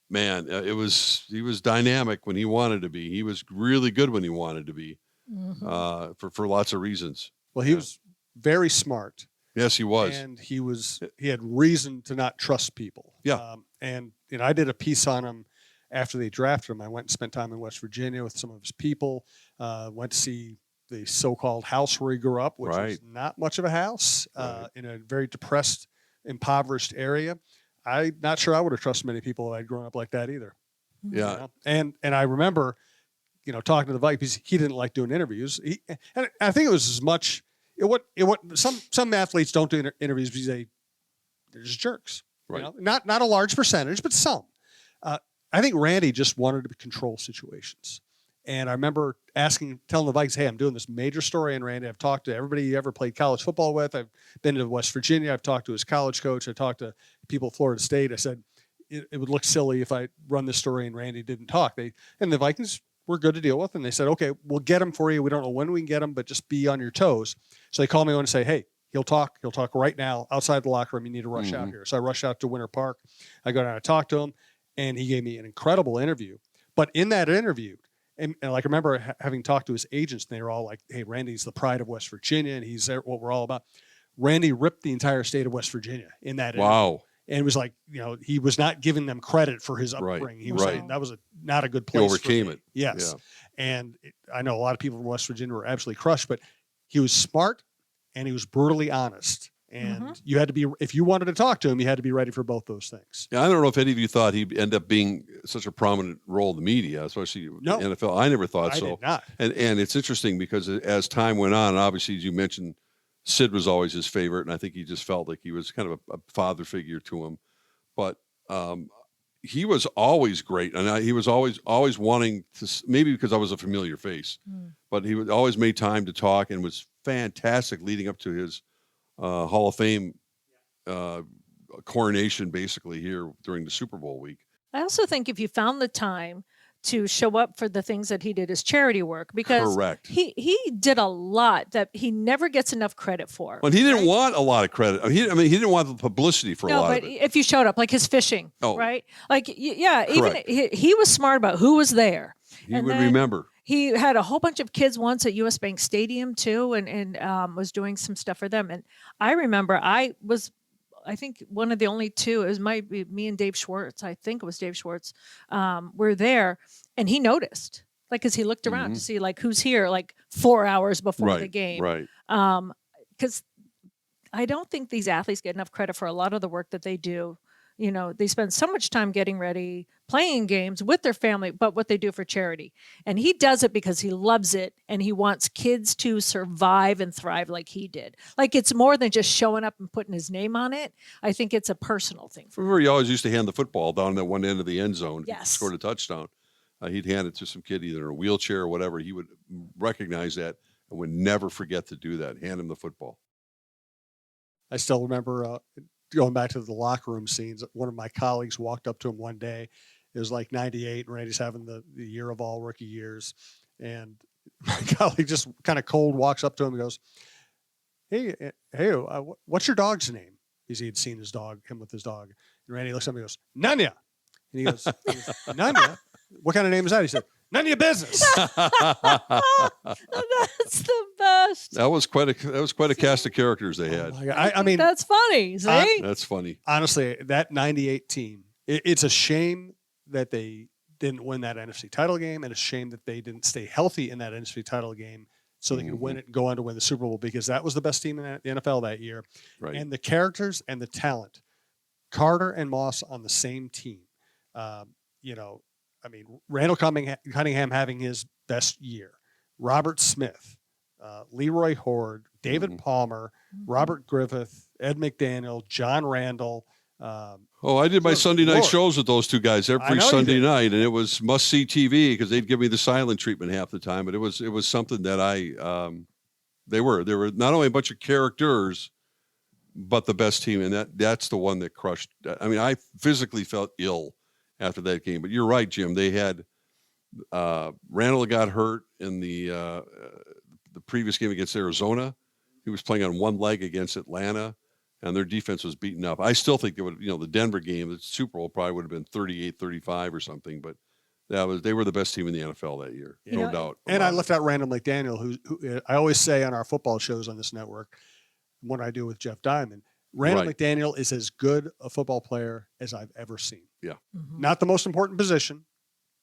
man, he was dynamic when he wanted to be. He was really good when he wanted to be, for lots of reasons.
Well, he was very smart.
Yes, he was.
And he had reason to not trust people.
Yeah.
And I did a piece on him after they drafted him. I went and spent time in West Virginia with some of his people, went to see the so-called house where he grew up, which was not much of a house, in a very depressed, impoverished area. I'm not sure I would have trusted many people if I'd grown up like that either.
Yeah.
And I remember, talking to the Vikings, he didn't like doing interviews. And I think it was as much, some athletes don't do interviews because they're just jerks.
Right.
Not a large percentage, but some. I think Randy just wanted to control situations. And I remember telling the Vikings, "Hey, I'm doing this major story on Randy. I've talked to everybody he ever played college football with. I've been to West Virginia. I've talked to his college coach. I talked to people at Florida State." I said, it would look silly if I run this story and Randy didn't talk. And the Vikings were good to deal with. And they said, "Okay, we'll get him for you. We don't know when we can get him, but just be on your toes." So they called me on and say, "Hey, he'll talk right now outside the locker room. You need to rush out here." So I rush out to Winter Park. I go down and talk to him, and he gave me an incredible interview. But in that interview, and I remember having talked to his agents, and they were all like, "Hey, Randy's the pride of West Virginia, and he's what we're all about." Randy ripped the entire state of West Virginia in that interview.
Wow.
And it was like, he was not giving them credit for his upbringing. He was saying that was not a good place.
He overcame it.
Yes.
Yeah.
And I know a lot of people from West Virginia were absolutely crushed, but he was smart and he was brutally honest. And you had to be, if you wanted to talk to him, you had to be ready for both those things.
Yeah, I don't know if any of you thought he'd end up being such a prominent role in the media, especially the NFL. I never thought so.
I did not.
And it's interesting because as time went on, obviously, as you mentioned, Sid was always his favorite, and I think he just felt like he was kind of a father figure to him. But he was always great, and he was always wanting to, maybe because I was a familiar face, but he always made time to talk and was fantastic leading up to his Hall of Fame coronation, basically, here during the Super Bowl week.
I also think if you found the time to show up for the things that he did as charity work, because he did a lot that he never gets enough credit for.
But he didn't want a lot of credit. I mean, he didn't want the publicity for a lot of it.
But if you showed up, like his fishing, right? Like, even he was smart about who was there.
He would remember.
He had a whole bunch of kids once at US Bank Stadium too, and was doing some stuff for them. And I remember I think one of the only two, it might be me and Dave Schwartz. I think it was Dave Schwartz. Were there, and he noticed, like, because he looked around to see like who's here, like 4 hours before the game,
right?
Because I don't think these athletes get enough credit for a lot of the work that they do They spend so much time getting ready, playing games with their family, but what they do for charity. And he does it because he loves it and he wants kids to survive and thrive like he did. Like it's more than just showing up and putting his name on it. I think it's a personal thing.
Remember, he always used to hand the football down that one end of the end zone.
Yes.
Scored a touchdown. He'd hand it to some kid either in a wheelchair or whatever. He would recognize that and would never forget to do that. Hand him the football.
I still remember going back to the locker room scenes. One of my colleagues walked up to him one day. It was like 98, and Randy's having the year of all rookie years. And my colleague just kind of cold walks up to him and goes, hey, what's your dog's name? Because he had seen him with his dog. And Randy looks at him and goes, Nanya. And he goes, Nanya? What kind of name is that? He said, none of your business.
That's the best.
That was quite a cast of characters they had.
I mean,
that's funny. See?
That's funny.
Honestly, that 98 team, it's a shame that they didn't win that NFC title game, and a shame that they didn't stay healthy in that NFC title game so they could win it and go on to win the Super Bowl, because that was the best team in the NFL that year.
Right.
And the characters and the talent, Carter and Moss on the same team. Randall Cunningham having his best year, Robert Smith, Leroy Horde, David Palmer, Robert Griffith, Ed McDaniel, John Randall.
I did my Sunday night shows with those two guys every Sunday night, and it was must-see TV because they'd give me the silent treatment half the time. But it was something that they were not only a bunch of characters, but the best team, and that's the one that crushed. I mean, I physically felt ill after that game. But you're right, Jim. They had Randall got hurt in the previous game against Arizona. He was playing on one leg against Atlanta, and their defense was beaten up. I still think it would, the Denver game, the Super Bowl probably would have been 38-35 or something, but they were the best team in the NFL that year, no doubt.
And I left out Randall McDaniel, who I always say on our football shows on this network, what I do with Jeff Diamond, Randall McDaniel is as good a football player as I've ever seen.
Yeah.
Mm-hmm.
Not the most important position.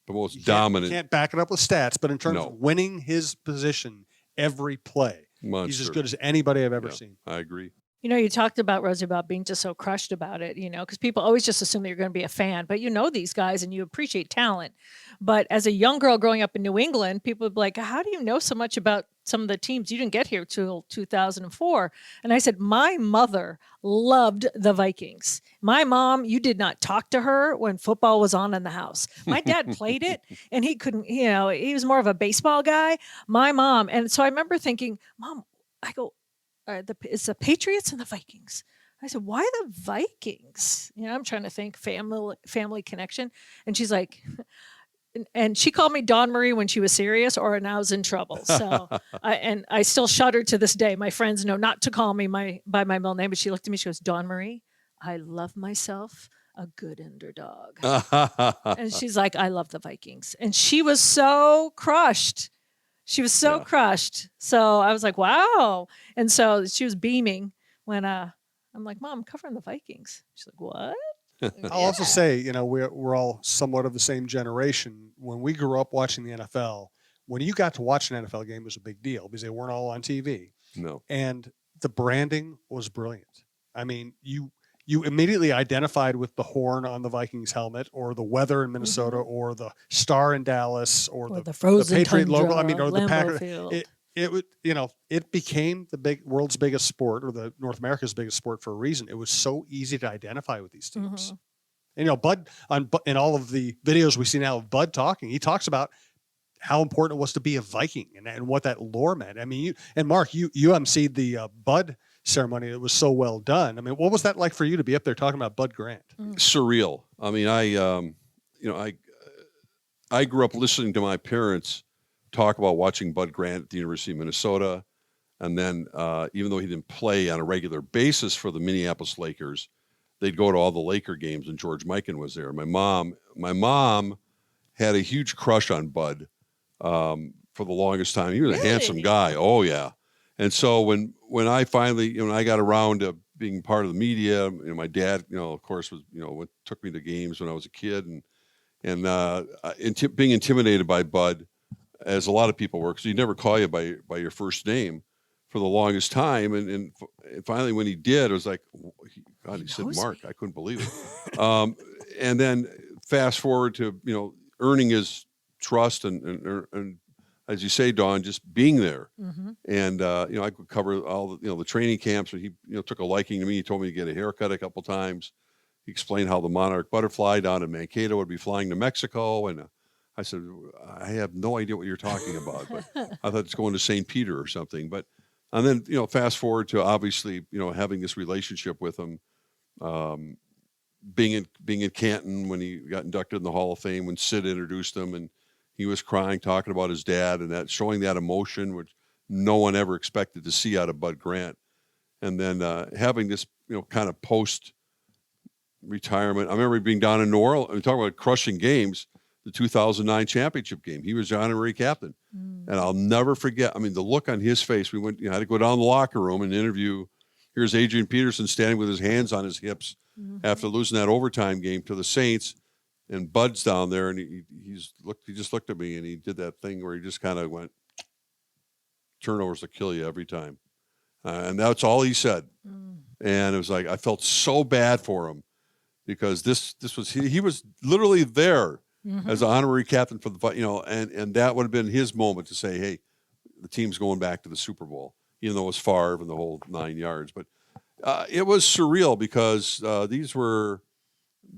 The most dominant.
You can't back it up with stats, but in terms of winning his position every play, he's as good as anybody I've ever seen.
I agree.
You talked about, Rosie, about being just so crushed about it, because people always just assume that you're going to be a fan, but these guys and you appreciate talent. But as a young girl growing up in New England, people would be like, how do you know so much about some of the teams? You didn't get here till 2004. And I said, my mother loved the Vikings. My mom, you did not talk to her when football was on in the house. My dad played it and he couldn't, he was more of a baseball guy. My mom. And so I remember thinking, Mom, I go, it's the Patriots and the Vikings. I said, why the Vikings? I'm trying to think family connection. And she's like, and she called me Dawn Marie when she was serious or when I was in trouble. So, I still shudder to this day. My friends know not to call me by my middle name, but she looked at me, she goes, Dawn Marie, I love myself a good underdog. And she's like, I love the Vikings. And she was so crushed. She was so crushed. So I was like, wow. And so she was beaming when I'm like, Mom, I'm covering the Vikings. She's like, what?
I'll also say, we're all somewhat of the same generation. When we grew up watching the NFL, when you got to watch an NFL game, it was a big deal because they weren't all on TV.
No.
And the branding was brilliant. I mean, you immediately identified with the horn on the Vikings helmet, or the weather in Minnesota, or the star in Dallas, or the
frozen
Patriot
tundra,
logo. I mean, or the Packer.
Field.
It became the world's biggest sport, or the North America's biggest sport, for a reason. It was so easy to identify with these teams. And Bud, in all of the videos we see now of Bud talking, he talks about how important it was to be a Viking and what that lore meant. I mean, Mark, you emceed the Bud ceremony. It was so well done. I mean, what was that like for you to be up there talking about Bud Grant?
Surreal. I mean, I grew up listening to my parents talk about watching Bud Grant at the University of Minnesota. And then even though he didn't play on a regular basis for the Minneapolis Lakers, they'd go to all the Laker games, and George Mikan was there. My mom had a huge crush on Bud for the longest time. He was a handsome guy. Oh, yeah. And so when I finally, I got around to being part of the media, my dad, of course, was, took me to games when I was a kid, and being intimidated by Bud, as a lot of people were, because he'd never call you by your first name for the longest time. And finally, when he did, it was like, God, he said Mark. I couldn't believe it. And then fast forward to, earning his trust and as you say, Dawn, just being there.
Mm-hmm.
And, I could cover all the training camps. He, took a liking to me. He told me to get a haircut a couple times. He explained how the monarch butterfly down in Mankato would be flying to Mexico. And I said, I have no idea what you're talking about, but I thought it's going to St. Peter or something. And then, fast forward to obviously, having this relationship with him, being in Canton when he got inducted in the Hall of Fame, when Sid introduced him and he was crying, talking about his dad, and that showing that emotion, which no one ever expected to see out of Bud Grant. And then having this, kind of post retirement. I remember being down in New Orleans, talking about crushing games, the 2009 championship game. He was honorary captain. And I'll never forget. I mean, the look on his face. We went, had to go down the locker room and interview. Here's Adrian Peterson standing with his hands on his hips after losing that overtime game to the Saints. And Bud's down there, and he just looked at me, and he did that thing where he just kind of went, turnovers will kill you every time. And that's all he said. And it was like, I felt so bad for him because this was, he was literally there as an honorary captain for the, and that would have been his moment to say, hey, the team's going back to the Super Bowl, even though it was Favre and the whole 9 yards. But it was surreal because these were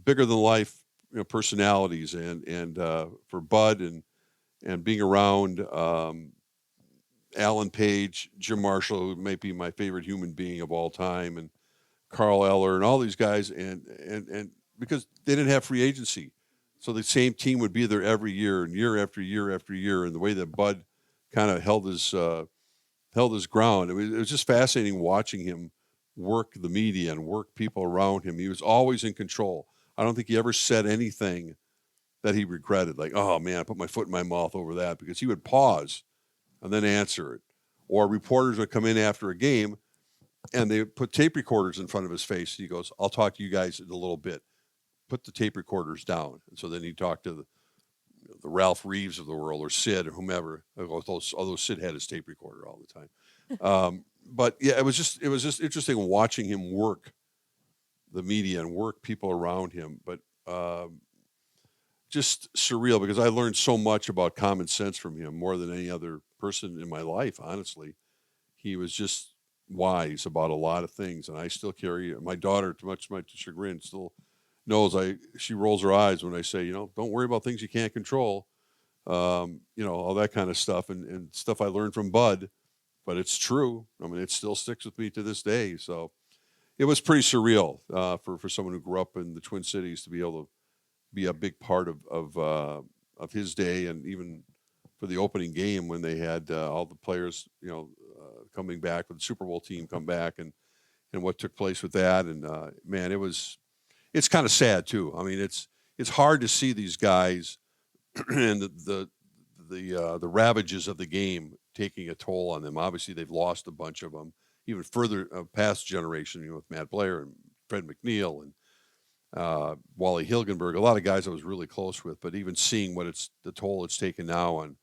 bigger than life personalities, and for Bud and being around Alan Page, Jim Marshall, who may be my favorite human being of all time, and Carl Eller and all these guys, and because they didn't have free agency, so the same team would be there every year and year after year after year, and the way that Bud kind of held his ground, it was just fascinating watching him work the media and work people around him. He was always in control. I don't think he ever said anything that he regretted, like, oh, man, I put my foot in my mouth over that, because he would pause and then answer it. Or reporters would come in after a game, and they put tape recorders in front of his face. He goes, I'll talk to you guys in a little bit. Put the tape recorders down. And so then he'd talk to the Ralph Reeves of the world, or Sid, or whomever, although Sid had his tape recorder all the time. But, yeah, it was just interesting watching him work the media and work people around him, but just surreal, because I learned so much about common sense from him, more than any other person in my life, honestly. He was just wise about a lot of things, and I still carry my daughter, to much my chagrin, still knows she rolls her eyes when I say, don't worry about things you can't control, all that kind of stuff, and stuff I learned from Bud, but it's true. I mean, it still sticks with me to this day. So it was pretty surreal for someone who grew up in the Twin Cities to be able to be a big part of his day, and even for the opening game when they had all the players, coming back with the Super Bowl team come back, and what took place with that. And man, it's kind of sad too. I mean, it's hard to see these guys and the ravages of the game taking a toll on them. Obviously, they've lost a bunch of them. Even further past generation, with Matt Blair and Fred McNeil and Wally Hilgenberg, a lot of guys I was really close with. But even seeing the toll it's taken now on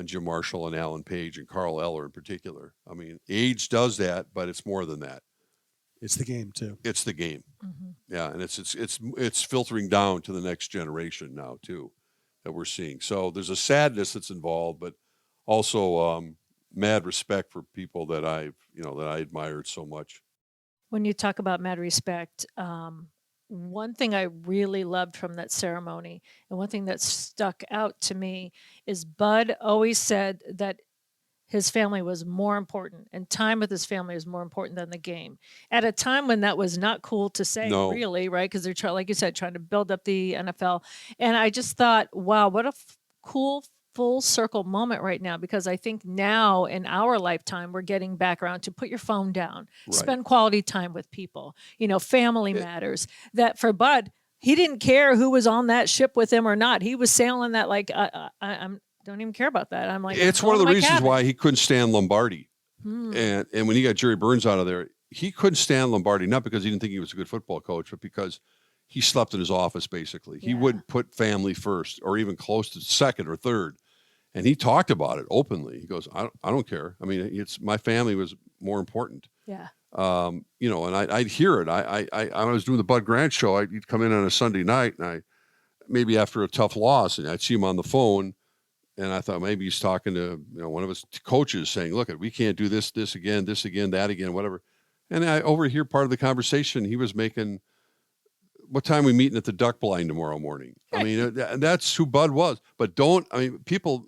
Jim Marshall and Alan Page and Carl Eller in particular. I mean, age does that, but it's more than that.
It's the game too.
It's the game. Yeah, and it's filtering down to the next generation now too, that we're seeing. So there's a sadness that's involved, but also mad respect for people that I admired so much.
When you talk about mad respect, one thing I really loved from that ceremony, and one thing that stuck out to me, is Bud always said that his family was more important, and time with his family is more important than the game. At a time when that was not cool to say,
No.
really, right? Because they're like you said, trying to build up the NFL. And I just thought, wow, what a cool full circle moment right now, because I think now in our lifetime, we're getting back around to put your phone down,
Right.
spend quality time with people, family matters. That for Bud, he didn't care who was on that ship with him or not. He was sailing that like, I'm don't even care about that. I'm like,
It's
I'm
one of
going
the
to my
reasons
cabin.
why he couldn't stand Lombardi.
Hmm.
And when he got Jerry Burns out of there, he couldn't stand Lombardi, not because he didn't think he was a good football coach, but because he slept in his office, basically. He
Yeah.
wouldn't put family first, or even close to second or third. And he talked about it openly. He goes, I don't care. I mean, my family was more important.
Yeah.
And I'd hear it. I was doing the Bud Grant show. He'd come in on a Sunday night, and maybe after a tough loss, and I'd see him on the phone, and I thought maybe he's talking to one of his coaches, saying, "Look, we can't do this again, that again, whatever." And I overhear part of the conversation. He was making, "What time we meeting at the duck blind tomorrow morning?" I mean, that's who Bud was. But people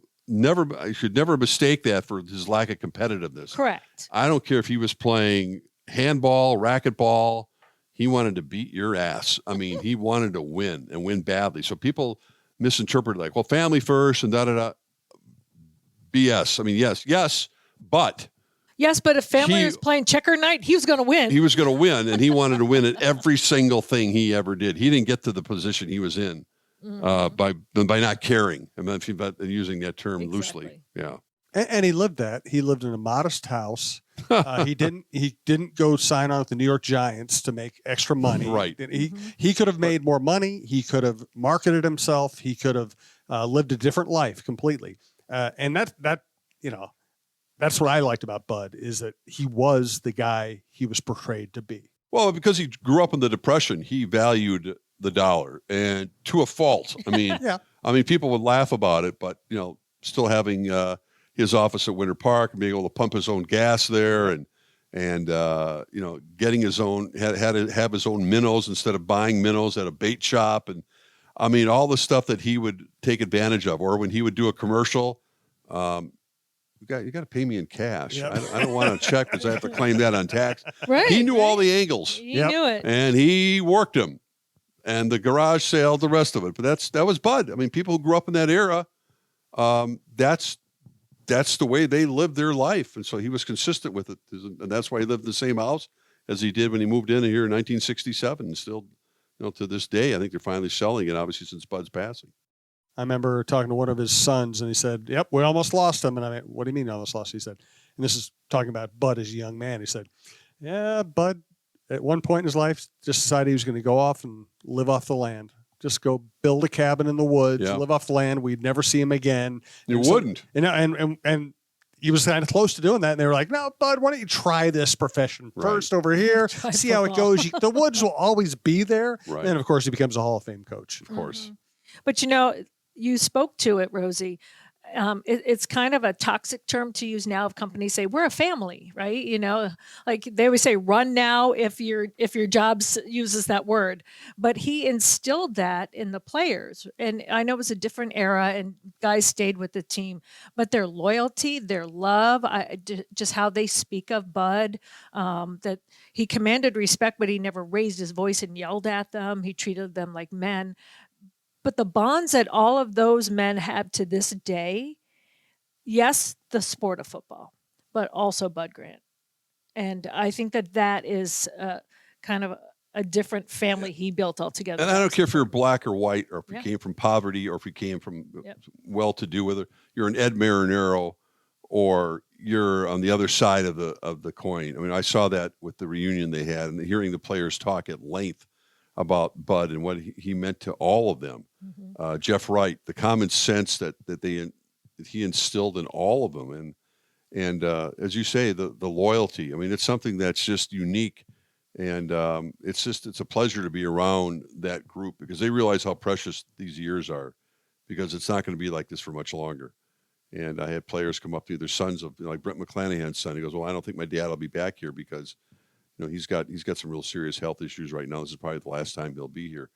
should never mistake that for his lack of competitiveness.
Correct.
I don't care if he was playing handball, racquetball. He wanted to beat your ass. I mean, he wanted to win and win badly. So people misinterpret like, well, family first and da-da-da. BS. I mean, yes, but.
Yes, but if family was playing checker night, he was going to win.
He was going to win, and he wanted to win at every single thing he ever did. He didn't get to the position he was in by not caring. I mean, using that term loosely. Yeah.
And he lived that. He lived in a modest house. He didn't go sign on with the New York Giants to make extra money.
Right.
He could have made more money. He could have marketed himself. He could have lived a different life completely. And that's what I liked about Bud, is that he was the guy he was portrayed to be.
Well, because he grew up in the Depression, he valued the dollar, and to a fault. I mean, people would laugh about it, but still having his office at Winter Park and being able to pump his own gas there, and getting his own had to have his own minnows instead of buying minnows at a bait shop, and I mean all the stuff that he would take advantage of, or when he would do a commercial. You got to pay me in cash. Yep. I don't want to check because I have to claim that on tax.
Right.
He knew all the angles.
He knew it.
And he worked them. And the garage sale, the rest of it. But that was Bud. I mean, people who grew up in that era, that's the way they lived their life. And so he was consistent with it. And that's why he lived in the same house as he did when he moved in here in 1967. And still, to this day, I think they're finally selling it, obviously, since Bud's passing.
I remember talking to one of his sons, and he said, "Yep, we almost lost him." And I mean, "What do you mean almost lost?" He said, and this is talking about Bud as a young man. He said, "Yeah, Bud, at one point in his life, just decided he was going to go off and live off the land. Just go build a cabin in the woods, live off the land. We'd never see him again."
You wouldn't.
And he was kind of close to doing that. And they were like, "No, Bud, why don't you try this profession first over here? See how it goes. The woods will always be there."
Right.
And then, of course, he becomes a Hall of Fame coach.
Of course.
But you spoke to it, Rosie. It's kind of a toxic term to use now. If companies say we're a family, right? Like they always say, run now if your job uses that word. But he instilled that in the players, and I know it was a different era, and guys stayed with the team. But their loyalty, their love, just how they speak of Bud, that he commanded respect, but he never raised his voice and yelled at them. He treated them like men. But the bonds that all of those men have to this day, yes, the sport of football, but also Bud Grant. And I think that is kind of a different family he built altogether.
And I don't care if you're black or white, or if you came from poverty, or if you came from well-to-do, whether you're an Ed Marinero or you're on the other side of the coin. I mean, I saw that with the reunion they had, and hearing the players talk at length about Bud and what he meant to all of them. Jeff Wright, the common sense that he instilled in all of them, and as you say, the loyalty. I mean, it's something that's just unique, and it's a pleasure to be around that group, because they realize how precious these years are, because it's not going to be like this for much longer. And I had players come up to their sons, like Brent McClanahan's son. He goes, "Well, I don't think my dad will be back here because he's got some real serious health issues right now. This is probably the last time he'll be here."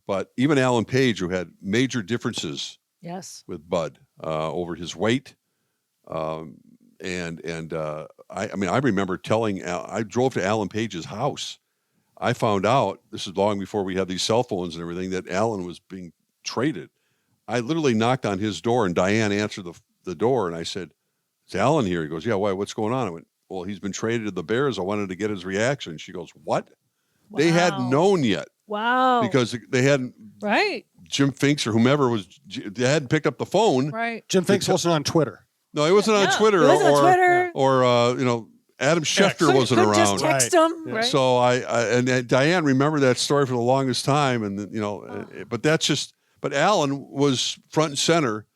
But even Alan Page, who had major differences with Bud over his weight, I remember telling I drove to Alan Page's house. I found out, this is long before we had these cell phones and everything, that Alan was being traded. I literally knocked on his door, and Diane answered the door, and I said, "Is Alan here?" He goes, "Yeah, why? What's going on?" I went, "Well, he's been traded to the Bears. I wanted to get his reaction." She goes, "What?" Wow. They hadn't known yet.
Wow.
Because they hadn't.
Right.
Jim Finks or whomever they hadn't picked up the phone.
Right.
Jim Finks wasn't on Twitter.
No, he wasn't on Twitter.
He wasn't on Twitter.
Or Adam Schefter wasn't around.
Just text him.
Yeah.
Right.
So and Diane remembered that story for the longest time, and but Alan was front and center.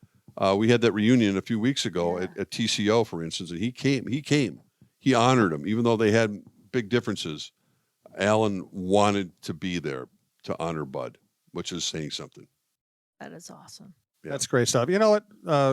We had that reunion a few weeks ago at TCO, for instance, and he came. he honored him, even though they had big differences. Alan wanted to be there to honor Bud, which is saying something.
That is awesome.
Yeah.
That's great stuff. You know what?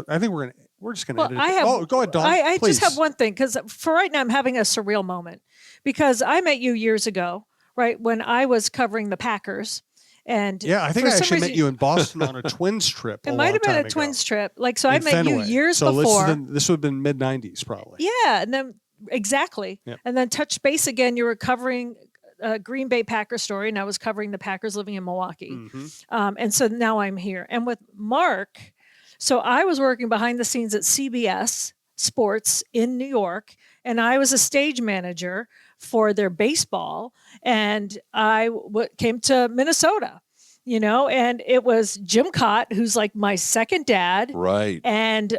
I think we're just gonna.
Well,
edit it.
I have.
Oh, go ahead, Dawn.
I
please.
just have one thing, because for right now I'm having a surreal moment, because I met you years ago, right when I was covering the Packers, and
Yeah, I think
for
I
some
actually met
reason-
you in Boston on a Twins trip.
It
a
might
long
have been
time
a Twins
ago,
trip. Like, so I
in
met you
Fenway.
years
so
before.
This would have been mid '90s, probably.
Yeah, and then exactly,
Yep.
and then touch base again. You were covering a Green Bay Packers story, and I was covering the Packers living in Milwaukee. And so now I'm here, and with Mark. So I was working behind the scenes at CBS Sports in New York, and I was a stage manager for their baseball, and I came to Minnesota. And it was Jim Cott, who's like my second dad,
Right.
and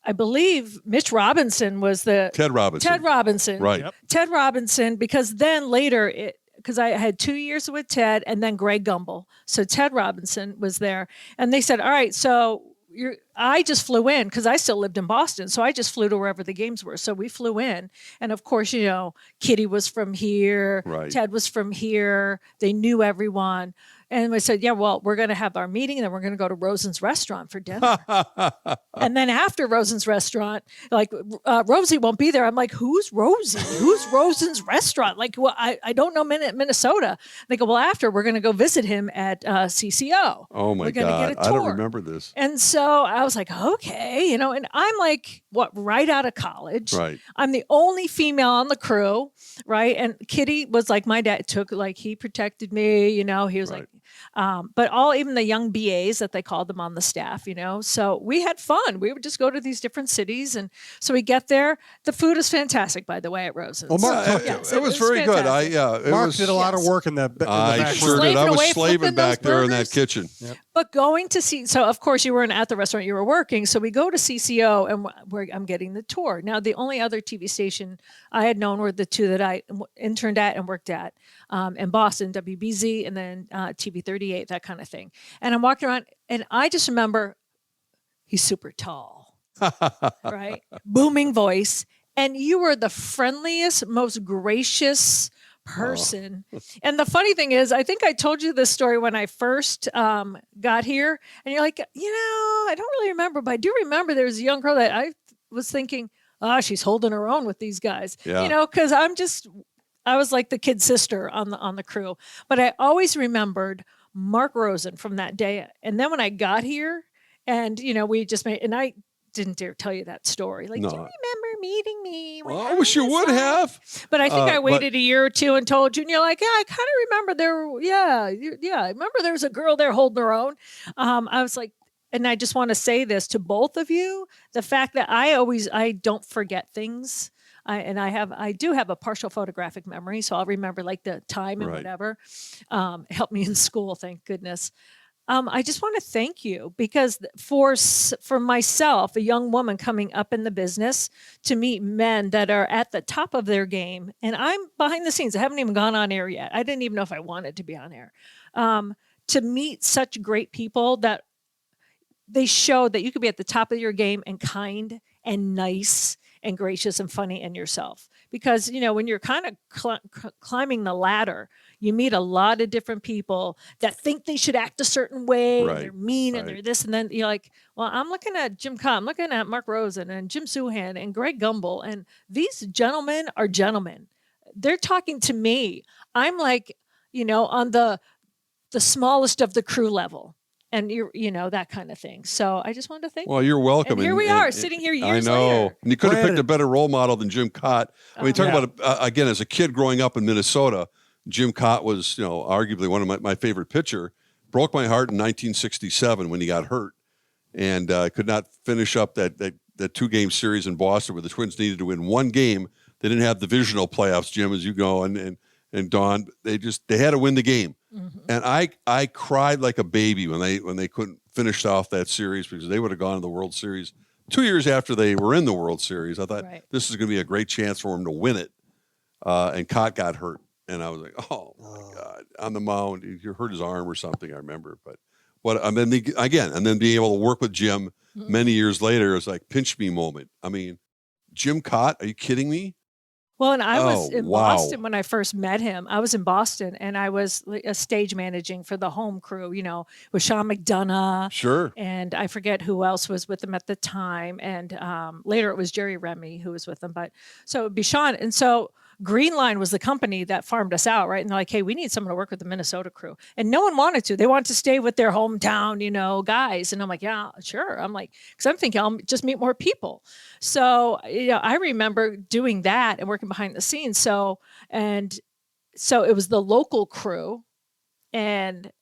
I believe Mitch Robinson was
Ted Robinson.
Ted Robinson.
Right.
Yep.
Ted Robinson, because then later, because I had 2 years with Ted and then Greg Gumbel. So Ted Robinson was there. And they said, all right, so I just flew in because I still lived in Boston. So I just flew to wherever the games were. So we flew in. And of course, Kitty was from here.
Right.
Ted was from here. They knew everyone. And we said, yeah, well, we're going to have our meeting and then we're going to go to Rosen's restaurant for dinner. And then after Rosen's restaurant, like, Rosie won't be there. I'm like, who's Rosie? Who's Rosen's restaurant? Like, well, I don't know Minnesota. They go, well, after we're going to go visit him at CCO.
Oh my
We're gonna
God.
get a
I don't
tour.
remember this.
And so I was like, okay, and I'm like, right out of college.
Right.
I'm the only female on the crew, right? And Kitty was like, my dad he protected me, he was
Right.
but even the young BAs that they called them on the staff, so we had fun. We would just go to these different cities. And so we get there. The food is fantastic, by the way, at Rosen's.
Well, Mark,
It was very good.
fantastic.
Mark
was,
did a lot of
Yes.
work in the back.
I sure did.
Slaving
I was
away,
slaving
flipping
back
those
there in that
burgers.
kitchen.
But going to see, so of course you weren't at the restaurant, you were working. So we go to CCO and I'm getting the tour. Now, the only other TV station I had known were the two that I interned at and worked at in Boston, WBZ, and then TV 38, that kind of thing. And I'm walking around and I just remember he's super tall, right? Booming voice. And you were the friendliest, most gracious person. And the funny thing is, I think I told you this story when I first got here, and you're like, I don't really remember, but I do remember there was a young girl that I was thinking, she's holding her own with these guys,
Yeah.
because I was like the kid sister on the crew. But I always remembered Mark Rosen from that day. And then when I got here, and we just made, and I didn't dare tell you that story. Like,
No.
do you remember meeting me?
Well, I wish you would have.
But I think I
but-
waited a year or two and told you, and you're like, yeah, I kind of remember I remember there was a girl there holding her own. I was like, and I just want to say this to both of you, the fact that I don't forget things. I do have a partial photographic memory, so I'll remember like the time and
Right.
whatever. Helped me in school, thank goodness. I just want to thank you because for myself, a young woman coming up in the business, to meet men that are at the top of their game, and I'm behind the scenes. I haven't even gone on air yet. I didn't even know if I wanted to be on air. To meet such great people that they show that you could be at the top of your game and kind and nice and gracious and funny in yourself. Because, when you're kind of climbing the ladder, you meet a lot of different people that think they should act a certain way.
Right,
And they're mean and
right.
they're this. And then you're like, well, I'm looking at Jim Cobb, I'm looking at Mark Rosen and Jim Souhan and Greg Gumbel. And these gentlemen are gentlemen. They're talking to me. I'm like, on the smallest of the crew level. And that kind of thing. So I just wanted to thank you.
Well, you're welcome.
And here we are, sitting here years
I know.
later.
And you could have picked
Brandon.
a better role model than Jim Cott. I mean, talk
Yeah.
about, again, as a kid growing up in Minnesota, Jim Cott was, arguably one of my favorite pitcher. Broke my heart in 1967 when he got hurt and could not finish up that 2-game series in Boston where the Twins needed to win one game. They didn't have divisional playoffs, Jim, as you know, and Dawn. They had to win the game.
Mm-hmm.
And I cried like a baby when they couldn't finish off that series because they would have gone to the World Series 2 years after they were in the World Series. I thought
Right.
this is going to be a great chance for him to win it. And Cott got hurt, and I was like, oh my God, on the mound, he hurt his arm or something. I remember, but and then being able to work with Jim many years later is like pinch me moment. I mean, Jim Cott? Are you kidding me?
Well, and I was
Oh,
in
wow.
Boston when I first met him. I was in Boston, and I was a stage managing for the home crew, with Sean McDonough.
Sure.
And I forget who else was with him at the time. And later it was Jerry Remy who was with them. But so it would be Sean. And so Green Line was the company that farmed us out, right? And they're like, hey, we need someone to work with the Minnesota crew. And no one wanted to. They wanted to stay with their hometown, guys. And I'm like, yeah, sure. I'm like, because I'm thinking I'll just meet more people. So, I remember doing that and working behind the scenes. So it was the local crew. And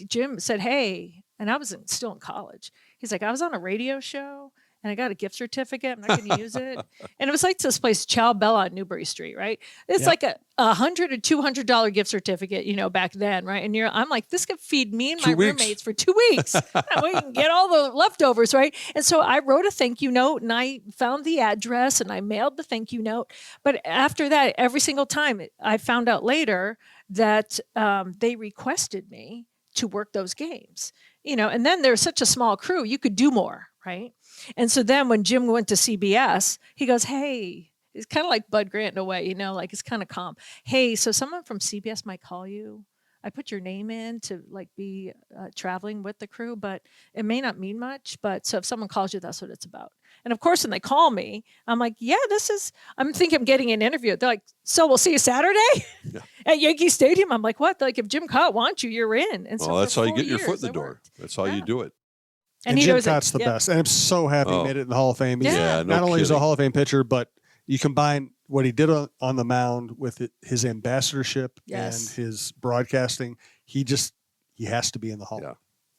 Jim said, hey, and I was still in college. He's like, I was on a radio show and I got a gift certificate. I'm not going to use it. And it was like this place, Chow Bella on Newbury Street, right? It's like a $100 or $200 gift certificate, back then, right? And I'm like, this could feed me and my
2 weeks.
roommates for 2 weeks. We can get all the leftovers, right? And so I wrote a thank you note and I found the address and I mailed the thank you note. But after that, every single time, I found out later that they requested me to work those games, and then there's such a small crew, you could do more, right? And so then when Jim went to CBS, he goes, hey, it's kind of like Bud Grant in a way, like it's kind of calm. Hey, so someone from CBS might call you. I put your name in to be traveling with the crew, but it may not mean much. But so if someone calls you, that's what it's about. And of course, when they call me, I'm like, yeah, I'm thinking I'm getting an interview. They're like, so we'll see you Saturday at Yankee Stadium. I'm like, what? They're like, if Jim Cott wants you, you're in. And
Well, that's how you get your foot in the door.
Worked.
That's how you do it.
And Jim Cott's the best. And I'm so happy he made it in the Hall of Fame. He's
no
not only is a
kidding.
Hall of Fame pitcher, but you combine what he did on the mound with his ambassadorship and his broadcasting. He has to be in the Hall.
Yeah,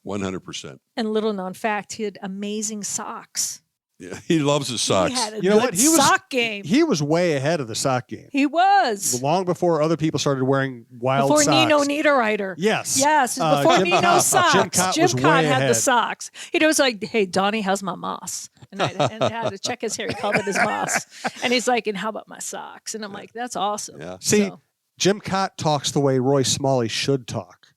100%.
And little known fact, he had amazing socks.
Yeah, he loves his socks.
He had a
You know what?
good sock game.
He was way ahead of the sock game.
He was.
Long before other people started wearing wild
Before
socks.
Nino Niederreiter.
Yes.
Yes. Before
Jim
Nino's
Cott-
socks.
Jim Cott was way
had the
ahead.
socks. He was like, hey, Donnie, how's my moss? And I had to check his hair. He called it his moss. And he's like, and how about my socks? And I'm like, that's awesome.
Yeah.
See, Jim Cott talks the way Roy Smalley should talk.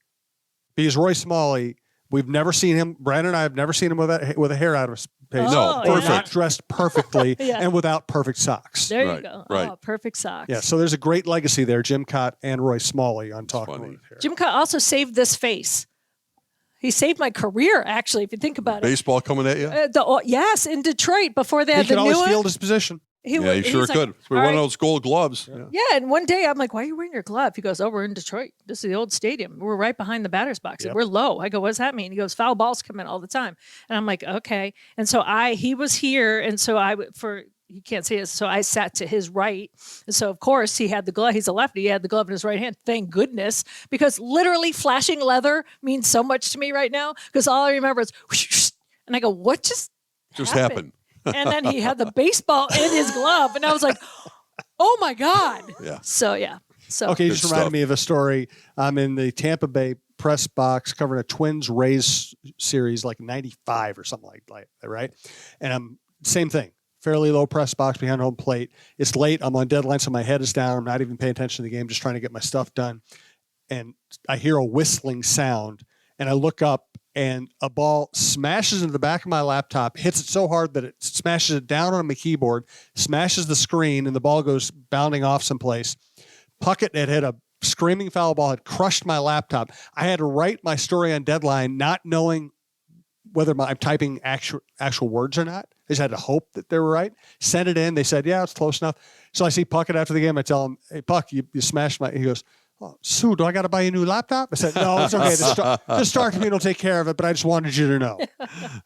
Because Roy Smalley, we've never seen him, Brandon and I have never seen him with a hair out of his face.
No,
or
perfect.
not dressed perfectly
Yeah.
and without perfect socks.
There you
Right,
go.
right.
Oh, perfect socks.
Yeah, so there's a great legacy there, Jim Cott and Roy Smalley on talking
funny.
with hair.
Jim Cott also saved this face. He saved my career, actually, if you think about it.
Baseball coming at you?
Yes, in Detroit before they
He
had
could
the
always
new one.
field his position.
Yeah, he
he's
sure
like,
could. It's
"All
one
right."
of those gold gloves. Yeah.
Yeah, and one day I'm like, why are you wearing your glove? He goes, oh, we're in Detroit. This is the old stadium. We're right behind the batter's box.
Yep.
We're low. I go, what does that mean? He goes, foul balls come in all the time. And I'm like, okay. And so he was here. And so you can't see it. So I sat to his right. And so, of course, he had the glove. He's a lefty. He had the glove in his right hand. Thank goodness. Because literally flashing leather means so much to me right now. Because all I remember is, whoosh, and I go, what just
happened?
And then he had the baseball in his glove. And I was like, oh, my God.
Yeah.
So, yeah. So
Okay, you
Good
just reminded
stuff.
me of a story. I'm in the Tampa Bay press box covering a Twins Rays series like 95 or something like that, right? And same thing. Fairly low press box behind home plate. It's late. I'm on deadline, so my head is down. I'm not even paying attention to the game, just trying to get my stuff done. And I hear a whistling sound, and I look up, and a ball smashes into the back of my laptop, hits it so hard that it smashes it down on my keyboard, smashes the screen, and the ball goes bounding off someplace. Puckett had hit a screaming foul ball, had crushed my laptop. I had to write my story on deadline, not knowing whether I'm typing actual words or not. I just had to hope that they were right. Sent it in. They said, yeah, it's close enough. So I see Puckett after the game. I tell him, hey, Puck, you smashed my... He goes, oh, Sue, do I got to buy you a new laptop? I said, no, it's okay. The Star Tribune will take care of it, but I just wanted you to know.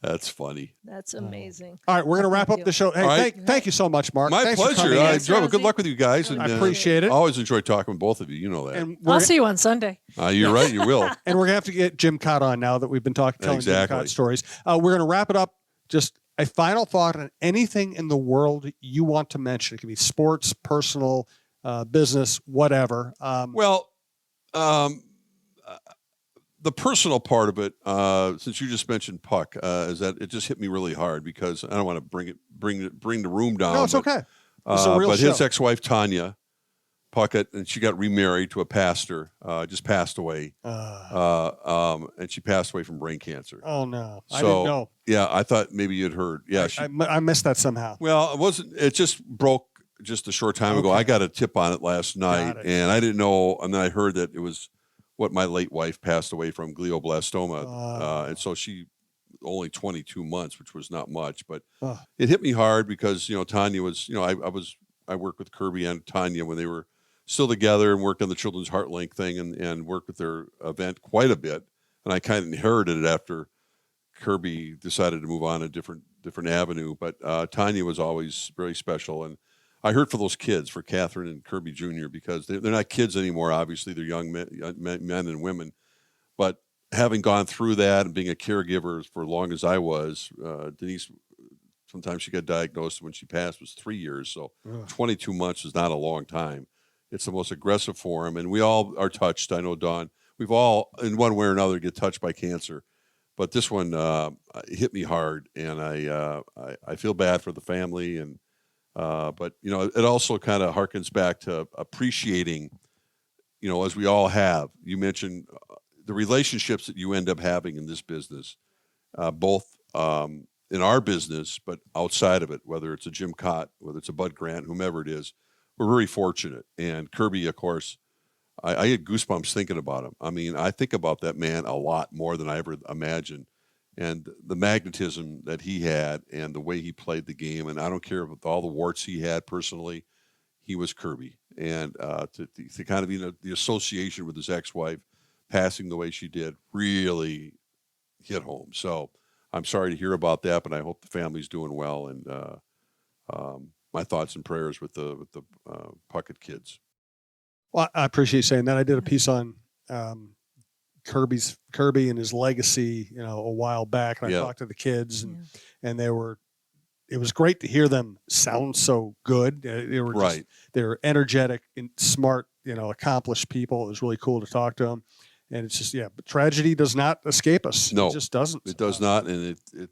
That's funny.
that's amazing.
All right, we're going to wrap up the show. Hey,
All right.
thank you so much, Mark.
My
Thanks for
pleasure.
coming in.
Thanks,
Good
Rosie.
luck with you guys. And,
I appreciate it.
I always enjoy talking with both of you. You know that.
And
I'll
we're,
see you on Sunday.
You're right. You will.
and we're going to have to get Jim Cott on now that we've been telling Jim
Exactly.
Cott stories. We're going to wrap it up. Just a final thought on anything in the world you want to mention. It can be sports, personal, business, whatever.
The personal part of it, since you just mentioned Puck, is that it just hit me really hard because I don't want to bring the room down.
No, it's
but,
okay. It's a real
but his
show.
ex-wife Tanya Puckett, and she got remarried to a pastor. Just passed away, and she passed away from brain cancer.
Oh no,
So,
I didn't know.
Yeah, I thought maybe you'd heard. Yeah,
I missed that somehow.
well, it wasn't. It just broke just a short time ago.
Okay.
I got a tip on it last night,
it.
and I didn't know. And then I heard that it was what my late wife passed away from, glioblastoma, and so she only 22 months, which was not much, but it hit me hard because Tanya was I worked with Kirby and Tanya when they were still together and worked on the Children's Heart Link thing and worked with their event quite a bit, and I kind of inherited it after Kirby decided to move on a different avenue, but Tanya was always very special, and I hurt for those kids, for Catherine and Kirby Jr., because they're not kids anymore. Obviously, they're young men and women. But having gone through that and being a caregiver for as long as I was, Denise, sometimes she got diagnosed when she passed was 3 years. So 22 months is not a long time. It's the most aggressive form, and we all are touched. I know, Dawn, we've all, in one way or another, get touched by cancer. But this one hit me hard, and I feel bad for the family, and but it also kind of harkens back to appreciating, as we all have. You mentioned the relationships that you end up having in this business, both in our business, but outside of it, whether it's a Jim Cott, whether it's a Bud Grant, whomever it is, we're very fortunate. And Kirby, of course, I get goosebumps thinking about him. I mean, I think about that man a lot more than I ever imagined. And the magnetism that he had and the way he played the game, and I don't care about all the warts he had personally, he was Kirby. And to kind of, the association with his ex-wife passing the way she did really hit home. So I'm sorry to hear about that, but I hope the family's doing well. And my thoughts and prayers with the Puckett kids.
Well, I appreciate you saying that. I did a piece on Kirby and his legacy, a while back, and I talked to the kids, and it was great to hear them sound so good. They were they were energetic and smart, accomplished people. It was really cool to talk to them, and it's just but tragedy does not escape us.
No,
it just doesn't.
It does not, and it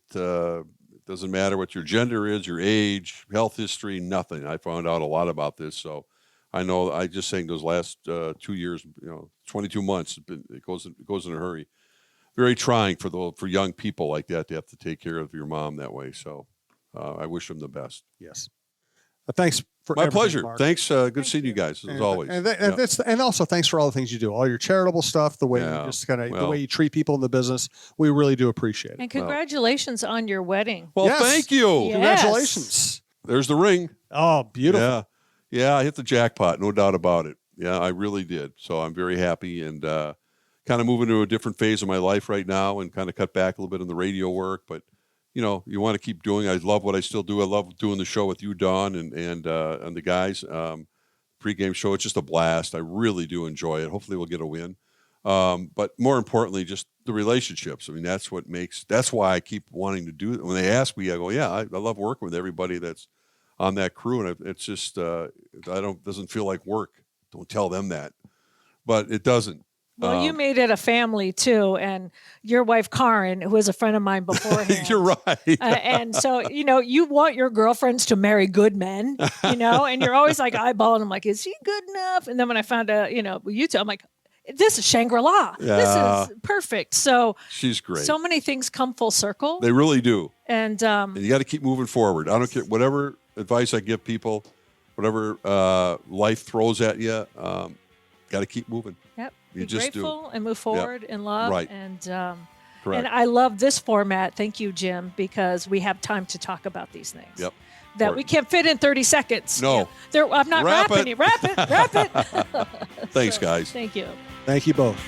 doesn't matter what your gender is, your age, health history, nothing. I found out a lot about this, so. I know. I just saying those last 2 years, 22 months. It goes in a hurry. Very trying for young people like that to have to take care of your mom that way. So I wish them the best.
Yes. Thanks for
my pleasure.
Mark.
Thanks. Good seeing you guys as always.
And also thanks for all the things you do, all your charitable stuff, the way you just the way you treat people in the business. We really do appreciate it.
And congratulations on your wedding.
Well, thank you.
Yes.
Congratulations.
There's the ring.
Oh, beautiful.
Yeah, I hit the jackpot, no doubt about it. Yeah, I really did. So I'm very happy and kind of moving to a different phase of my life right now and kind of cut back a little bit on the radio work. But, you want to keep doing. I love what I still do. I love doing the show with you, Dawn, and the guys. Pre-game show, it's just a blast. I really do enjoy it. Hopefully we'll get a win. But more importantly, just the relationships. I mean, that's why I keep wanting to do it. When they ask me, I go, I love working with everybody that's on that crew, and it's just doesn't feel like work. Don't tell them that, but it doesn't.
Well, you made it a family too, and your wife Karen, who was a friend of mine beforehand.
You're right.
And so you want your girlfriends to marry good men, and you're always like eyeballing them, like, is he good enough? And then when I found out, you two, I'm like, this is Shangri-La.
Yeah.
This is perfect. So
she's great.
So many things come full circle.
They really do.
And
you got to keep moving forward. I don't care whatever advice I give people, whatever life throws at you. Got to keep moving.
Yep.
You
Be
just
grateful
do.
and move forward in love.
Right.
And
correct.
And I love this format. Thank you, Jim, because we have time to talk about these things.
Yep.
That we can't fit in 30 seconds.
No.
I'm not
Wrap
rapping
it.
it. Wrap it.
Thanks, guys.
Thank you.
Thank you both.